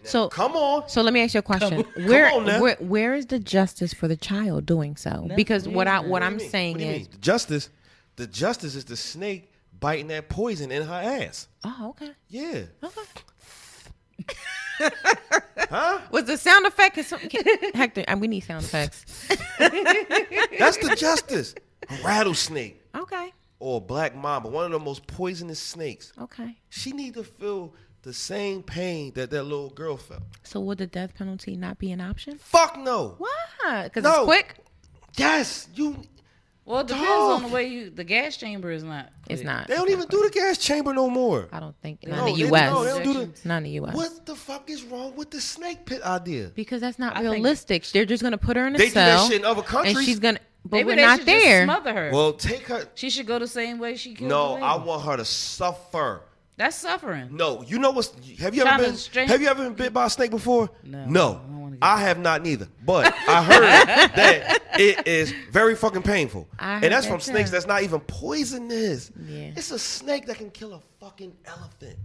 So come on. So let me ask you a question. Where is the justice for the child doing so? Because what I'm saying is the justice is the snake biting that poison in her ass. Oh, okay. Yeah. Okay. Huh? Was the sound effect? Hector, we need sound effects. That's the justice. A rattlesnake. Okay. Or a black mamba, one of the most poisonous snakes. Okay. She need to feel the same pain that little girl felt. So would the death penalty not be an option? Fuck no. Why? Because it's quick? Yes. Well, it depends on the way the gas chamber is not. It's not. They don't even do the gas chamber no more. I don't think. No, Not in the they U.S. don't do the. Not in the U.S. What the fuck is wrong with the snake pit idea? Because that's not I think- realistic. They're just gonna put her in a They do cell. that shit in other countries. And she's gonna. But Maybe we're they not should just there. smother her. Well, take her. She should go the same way she killed. No, the lady. I want her to suffer. That's suffering. No, you know what's? Have you ever Trying to been? straight- Have you ever been bit by a snake before? No, I No, don't wanna get I have not neither. But I heard that it is very fucking painful, I and heard that's that from too. snakes that's not even poisonous. Yeah. It's a snake that can kill a fucking elephant.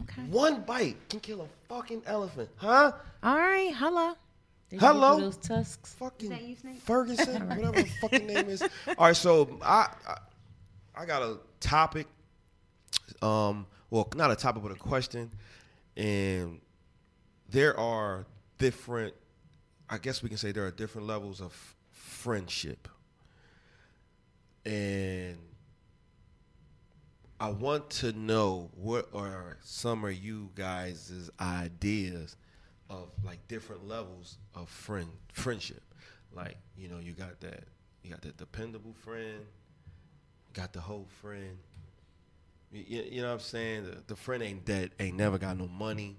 Okay. One bite can kill a fucking elephant, huh? All right. Hello. They Hello? get through those tusks. Fucking that you, Snake? Ferguson, whatever the fucking name is. All right, so I got a topic. Well, not a topic, but a question. And there are different, I guess we can say there are different levels of friendship. And I want to know what are some of you guys' ideas of like different levels of friendship. Like, you know, you got that dependable friend, got the whole friend. You know what I'm saying? The friend ain't never got no money.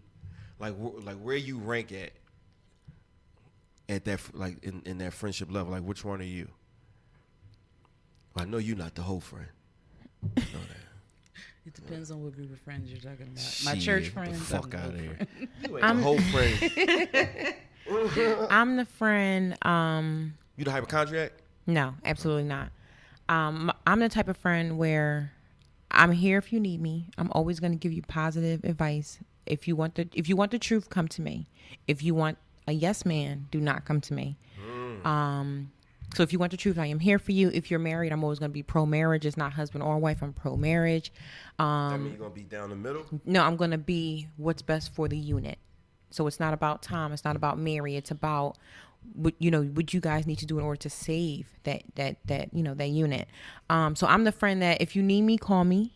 Like where you rank at that, like in that friendship level. Like, which one are you? I know you're not the whole friend. I know that. It depends on what group of friends you're talking about. My Shit, church the friends. fuck I'm out of the here. friend. You ain't the whole friend. I'm the friend. You the hypochondriac? No, absolutely not. I'm the type of friend where I'm here if you need me. I'm always going to give you positive advice. If you want the truth, come to me. If you want a yes man, do not come to me. So if you want the truth, I am here for you. If you're married, I'm always going to be pro-marriage. It's not husband or wife. I'm pro-marriage. That mean you're going to be down the middle? No, I'm going to be what's best for the unit. So it's not about Tom. It's not about Mary. It's about what you guys need to do in order to save that unit. So I'm the friend that if you need me, call me.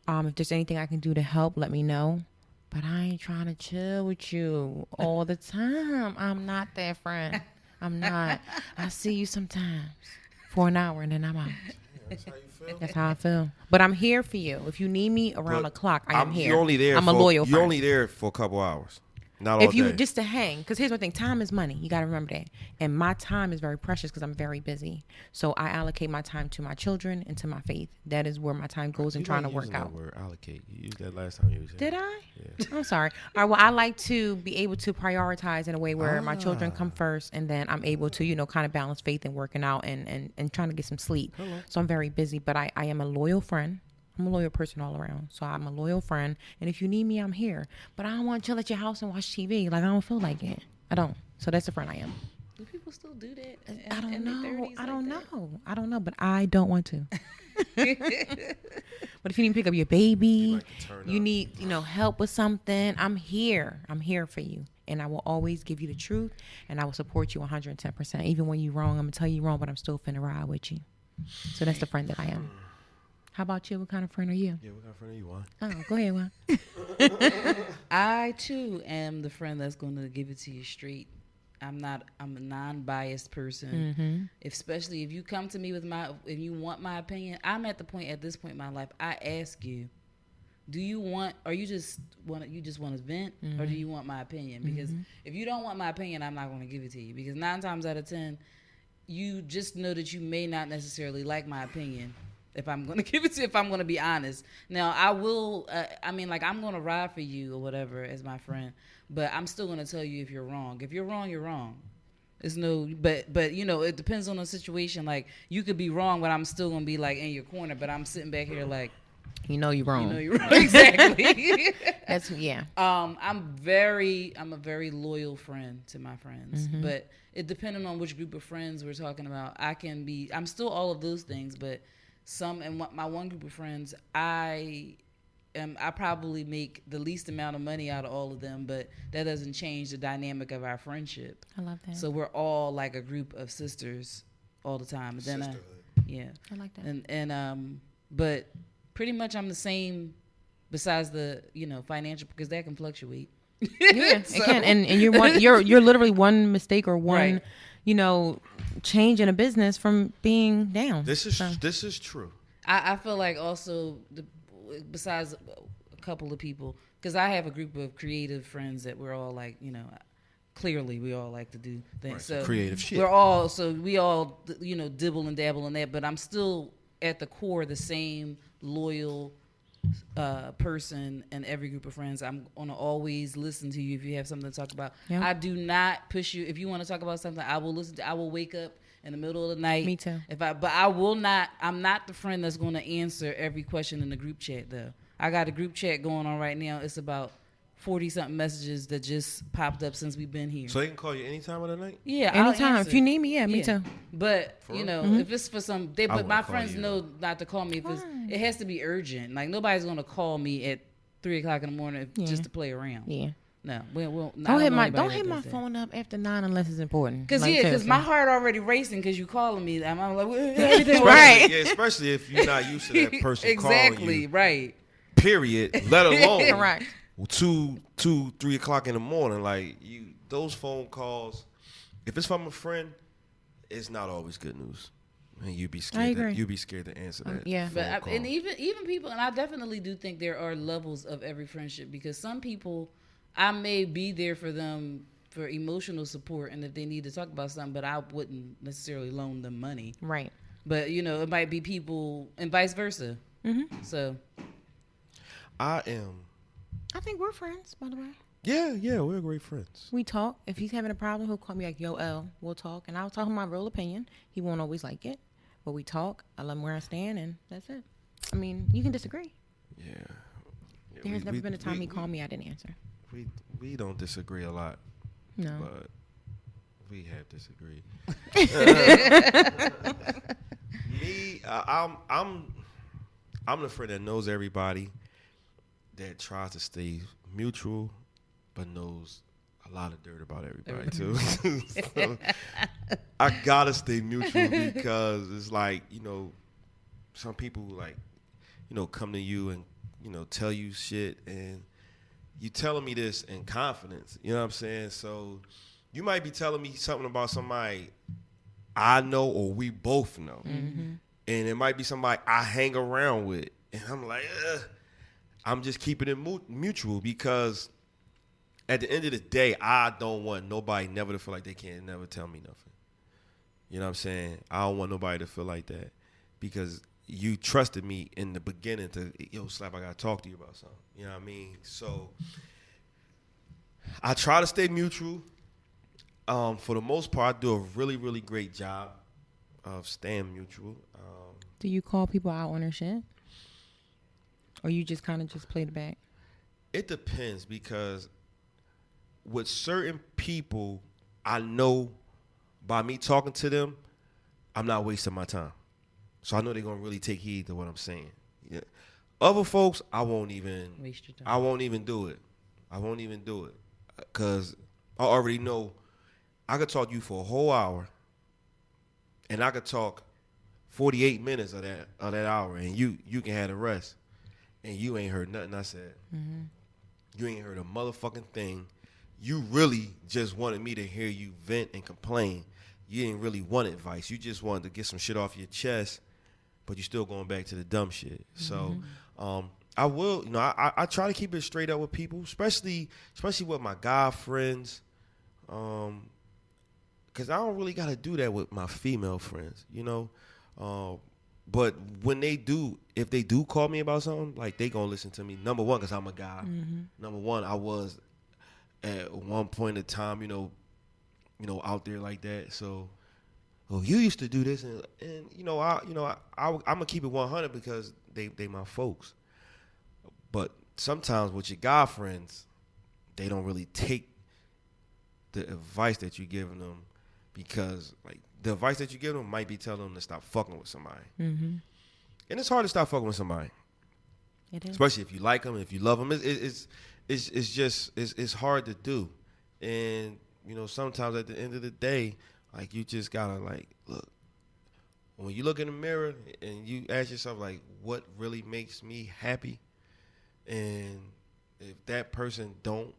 If there's anything I can do to help, let me know. But I ain't trying to chill with you all the time. I'm not that friend. I'm not. I see you sometimes for an hour and then I'm out. That's how you feel? That's how I feel. But I'm here for you. If you need me around the clock, I am here. You're only there I'm a loyal friend. You're only there for a couple hours. Not all If you day. just to hang, because here's one thing: time is money. You got to remember that. And my time is very precious because I'm very busy. So I allocate my time to my children and to my faith. That is where my time goes in trying to work out. That word allocate. You used that last time you was here. Did I? Yeah. I'm sorry. All right, well, I like to be able to prioritize in a way where my children come first, and then I'm able to, kind of balance faith and working out and trying to get some sleep. So I'm very busy, but I am a loyal friend. I'm a loyal person all around. So I'm a loyal friend. And if you need me, I'm here. But I don't want to chill at your house and watch TV. Like, I don't feel like it. I don't. So that's the friend I am. Do people still do that? I don't in their know. 30s I like don't that? know. I don't know, but I don't want to. But if you need to pick up your baby, like to turn you up. need, help with something, I'm here. I'm here for you. And I will always give you the truth, and I will support you 110%. Even when you're wrong, I'm going to tell you wrong, but I'm still finna ride with you. So that's the friend that I am. How about you? What kind of friend are you? Yeah, what kind of friend are you, Juan? Oh, go ahead, Juan. I too am the friend that's going to give it to you straight. I'm a non-biased person. Especially if you come to me if you want my opinion, I'm at this point in my life, I ask you, or you just want to vent, or do you want my opinion? Because if you don't want my opinion, I'm not going to give it to you. Because 9 times out of 10, you just know that you may not necessarily like my opinion. If I'm going to give it to you, if I'm going to be honest. Now, I will, I'm going to ride for you or whatever as my friend, but I'm still going to tell you if you're wrong. If you're wrong, you're wrong. It's but it depends on the situation. Like, you could be wrong, but I'm still going to be, like, in your corner, but I'm sitting back here like, you're wrong. you're wrong. Exactly. That's, yeah. I'm a very loyal friend to my friends, but it depending on which group of friends we're talking about, I'm still all of those things, but my one group of friends, I probably make the least amount of money out of all of them, but that doesn't change the dynamic of our friendship. I love that. So we're all like a group of sisters all the time. And then Sisterhood. I like that. And but pretty much I'm the same besides the, financial, because that can fluctuate. Yeah, it can. And you're literally one mistake or one, Right. changing a business from being down. This is true. I feel like also, besides a couple of people, because I have a group of creative friends that we're all like, clearly we all like to do things. Right, so creative shit. We all, dibble and dabble in that, but I'm still at the core the same loyal person in every group of friends. I'm gonna always listen to you if you have something to talk about. Yep. I do not push you. If you want to talk about something, I will listen to. I will wake up in the middle of the night. Me too. But I will not. I'm not the friend that's going to answer every question in the group chat though. I got a group chat going on right now. It's about 40-something messages that just popped up since we've been here. So they can call you any time of the night? Yeah, anytime. If you need me, me too. But, if it's for but my friends know not to call me. If it has to be urgent. Like, nobody's going to call me at 3 o'clock in the morning just to play around. Yeah. No, we'll don't hit my phone up after 9 unless it's important. Because my heart already racing because you calling me. I'm like, everything right. Yeah, especially if you're not used to that person calling you. Exactly, right. Period. Let alone correct. 2, 3 o'clock in the morning. Like those phone calls, if it's from a friend, it's not always good news. And you'd be scared. You'd be scared to answer that. Yeah, and even people, and I definitely do think there are levels of every friendship because some people, I may be there for them for emotional support, and if they need to talk about something, but I wouldn't necessarily loan them money. Right. But it might be people, and vice versa. Mm-hmm. So, I think we're friends, by the way. Yeah, we're great friends. We talk. If he's having a problem, he'll call me like, "Yo, L," we'll talk, and I'll tell him my real opinion. He won't always like it, but we talk. I let him where I stand, and that's it. I mean, you can disagree. Yeah. There has never been a time he called me I didn't answer. We don't disagree a lot. No. But we have disagreed. Me, I'm the friend that knows everybody, that tries to stay mutual, but knows a lot of dirt about everybody too. So, I gotta stay mutual because it's like, some people like, come to you and, tell you shit, and you telling me this in confidence. You know what I'm saying? So you might be telling me something about somebody I know or we both know. Mm-hmm. And it might be somebody I hang around with. And I'm like, I'm just keeping it mutual because at the end of the day, I don't want nobody never to feel like they can't never tell me nothing. You know what I'm saying? I don't want nobody to feel like that because you trusted me in the beginning to, Slap, I got to talk to you about something. You know what I mean? So I try to stay mutual. For the most part, I do a really, really great job of staying mutual. Do you call people out on their shit? Or you just kind of just play the back? It depends because with certain people, I know by me talking to them, I'm not wasting my time. So I know they're going to really take heed to what I'm saying. Yeah. Other folks, I won't even waste your time. I won't even do it. Because I already know I could talk to you for a whole hour and I could talk 48 minutes of that hour and you can have the rest. And you ain't heard nothing I said. Mm-hmm. You ain't heard a motherfucking thing. You really just wanted me to hear you vent and complain. You didn't really want advice. You just wanted to get some shit off your chest, but you're still going back to the dumb shit. Mm-hmm. So I will, I try to keep it straight up with people, especially with my guy friends, because I don't really got to do that with my female friends, But when they do, if they do call me about something, like they gonna listen to me. Number one, because I'm a guy. Mm-hmm. Number one, I was at one point in time, out there like that. So, you used to do this, and I'm gonna keep it 100 because they my folks. But sometimes with your guy friends, they don't really take the advice that you're giving them because like. The advice that you give them might be telling them to stop fucking with somebody. Mm-hmm. And it's hard to stop fucking with somebody. It is. Especially if you like them, if you love them. It's hard to do. And, sometimes at the end of the day, like, you just got to, like, look. When you look in the mirror and you ask yourself, like, what really makes me happy? And if that person don't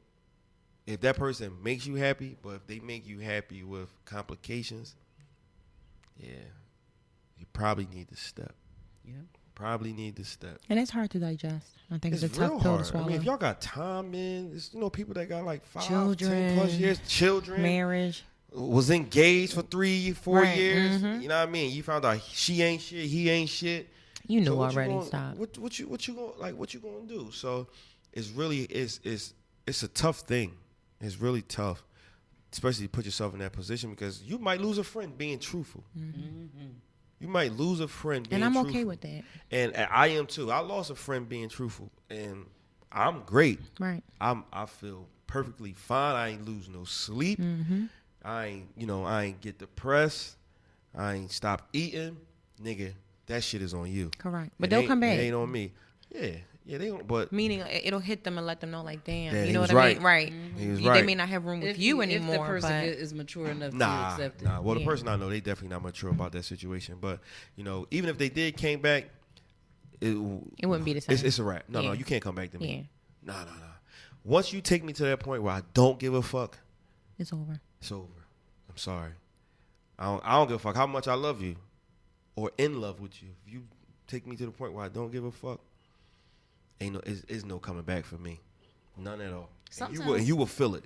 if that person makes you happy, but if they make you happy with complications, yeah, you probably need to step. Yeah. Probably need to step. And it's hard to digest. I think it's a real tough pill to hard. swallow. I mean, if y'all got time, man, it's, people that got like 5, Children, 10 plus years, children, marriage, was engaged for 3, 4 Right, years. mhm. You know what I mean? You found out she ain't shit, he ain't shit. you knew So what already. gonna, Stop. What you gonna do? So it's really it's a tough thing. It's really tough, especially to put yourself in that position because you might lose a friend being truthful. Mm-hmm. You might lose a friend being And I'm truthful. okay with that. And I am too. I lost a friend being truthful, and I'm great. Right. I feel perfectly fine. I ain't lose no sleep. Mm-hmm. I ain't get depressed. I ain't stop eating, nigga. That shit is on you. Correct. But they'll come back. It ain't on me. Yeah, they don't. But Meaning it'll hit them and let them know, like, damn, Yeah, you he know was what I right. mean? Right. he was They right. may not have room with you If anymore, the person but is mature enough to Nah. accept it. Well, the Yeah. person I know, they definitely not mature about that situation. But even if they did came back, it wouldn't be the same. it's a wrap. No, Yeah. you can't come back to me. Yeah. Nah. Once you take me to that point where I don't give a fuck, It's over. it's over. I'm sorry. I don't give a fuck how much I love you or in love with you. If you take me to the point where I don't give a fuck, it's no coming back for me. None at all. And you will feel it.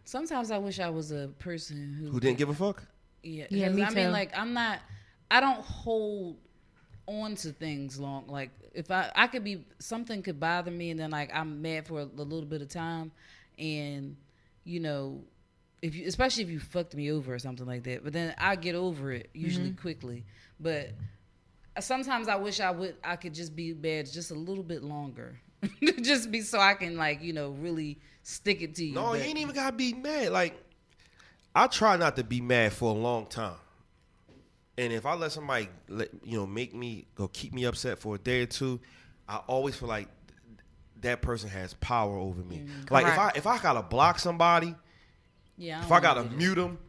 Sometimes I wish I was a person Who didn't give a fuck? Yeah, Yeah, 'cause me I mean, too. like, I don't hold on to things long. Like, if I could be, something could bother me, and then, like, I'm mad for a little bit of time, and, especially if you fucked me over or something like that, but then I get over it usually quickly. But sometimes I wish I could just be bad just a little bit longer. Just be so I can, like, really stick it to you. No, but you ain't even gotta be mad. Like, I try not to be mad for a long time. And if I let somebody make me go keep me upset for a day or two, I always feel like that person has power over me. Like Correct. if I gotta block somebody, yeah, if I gotta mute them,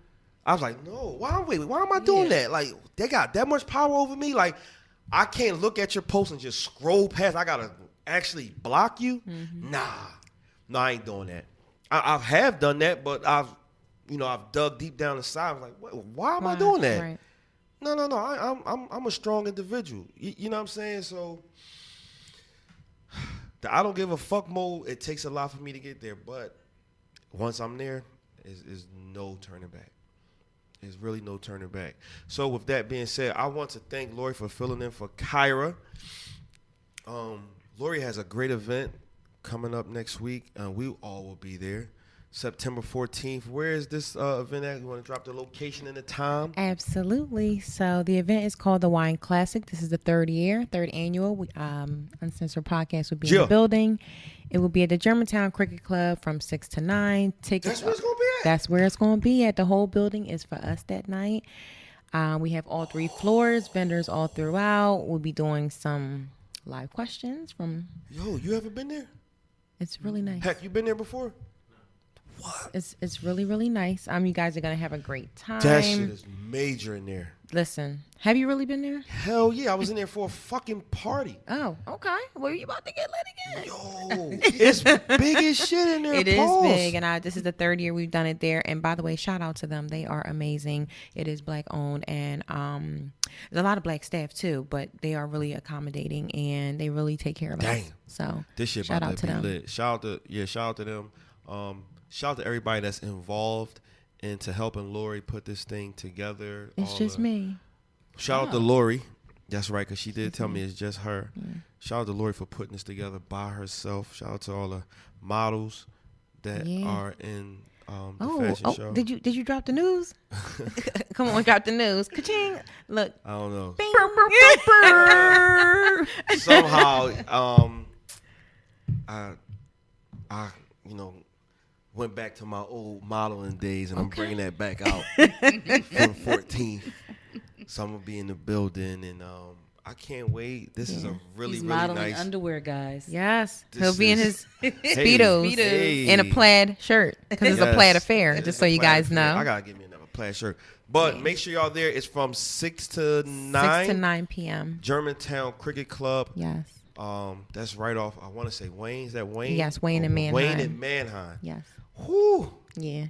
I was like, no, why am I doing that? Like, they got that much power over me. Like, I can't look at your post and just scroll past. I gotta actually block you. Nah, I ain't doing that. I have done that, but I've dug deep down inside. I was like, why am I doing that? Right. No. I'm a strong individual. You know what I'm saying? So the I don't give a fuck mode. It takes a lot for me to get there, but once I'm there, is no turning back. There's really no turning back. So with that being said, I want to thank Lorie for filling in for Kyra. Lorie has a great event coming up next week. We all will be there. September 14th. Where is this event at? You want to drop the location and the time? Absolutely. So the event is called the Wine Classic. This is the third annual. Uncensored Podcast will be in the building. It will be at the Germantown Cricket Club from 6 to 9. Tickets. That's where it's going to be at? That's where it's going to be at. The whole building is for us that night. We have all 3 floors, vendors all throughout. We'll be doing some live questions from. Yo, you ever been there? It's really nice. Heck, you been there before? What? It's really, really nice. You guys are going to have a great time. That shit is major in there. Listen, have you really been there? Hell yeah, I was in there for a fucking party. Oh, okay. Well, you about to get lit again. Yo, it's big as shit in there. It is Pause. big, and this is the third year we've done it there. And by the way, shout out to them; they are amazing. It is black owned, and there's a lot of black staff too, but they are really accommodating and they really take care of us. So This shit shout about out to to be them. lit. Shout out to them. Shout out to everybody that's involved into helping Lorie put this thing together. It's just me. Shout out to Lorie. That's right, because she did tell me it's just her. Yeah. Shout out to Lorie for putting this together by herself. Shout out to all the models that are in the fashion show. Did you drop the news? Come on, drop the news. Ka-ching. Look. I don't know. Bing. Somehow, I went back to my old modeling days, and I'm bringing that back out for the 14th. So I'm gonna be in the building, and I can't wait. This is a really, He's really modeling nice underwear, guys. Yes, This he'll be in is- his speedos Hey. and a plaid shirt because it's a Yes. plaid affair. It's Just a so you plaid guys affair. know. I gotta give me another plaid shirt. But make sure y'all there. It's from 6 to 9. 6 to 9 p.m. Germantown Cricket Club. Yes. That's right off. I want to say Wayne. Is that Wayne? Yes, Wayne and Manheim. Wayne and Manheim. Yes. Whoo. Yeah.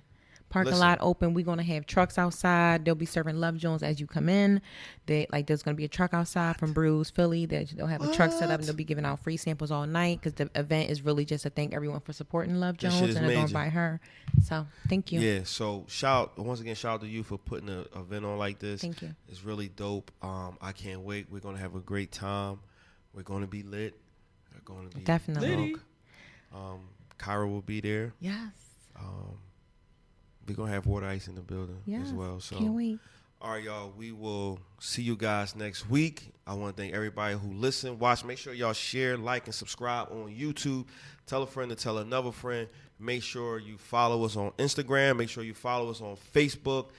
Parking Listen. lot open. We're gonna have trucks outside. They'll be serving Love Jones as you come in. There's gonna be a truck outside from Brews Philly. They'll have a truck set up and they'll be giving out free samples all night because the event is really just to thank everyone for supporting Love That Jones shit is and they're going major. by her. So thank you. Yeah. So once again, shout out to you for putting an event on like this. Thank you. It's really dope. I can't wait. We're gonna have a great time. We're gonna be lit. We're gonna be Definitely. drunk. Kyra will be there. Yes. We're gonna have Water Ice in the building Yes. as well. So Can't wait. all right, y'all. We will see you guys next week. I want to thank everybody who listened, watch. Make sure y'all share, like, and subscribe on YouTube. Tell a friend to tell another friend. Make sure you follow us on Instagram. Make sure you follow us on Facebook.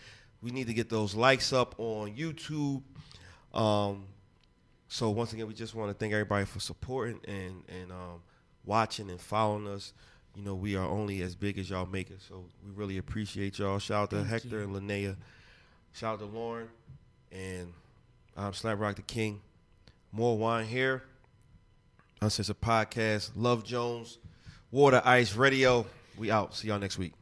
We need to get those likes up on YouTube. So once again, we just want to thank everybody for supporting and watching and following us. You know, we are only as big as y'all make it, so we really appreciate y'all. Shout out to Hector and Linnea. Shout out to Lauren. And I'm Slap Rock the King. More wine here. Uncensored Podcast. Love Jones. Water Ice Radio. We out. See y'all next week.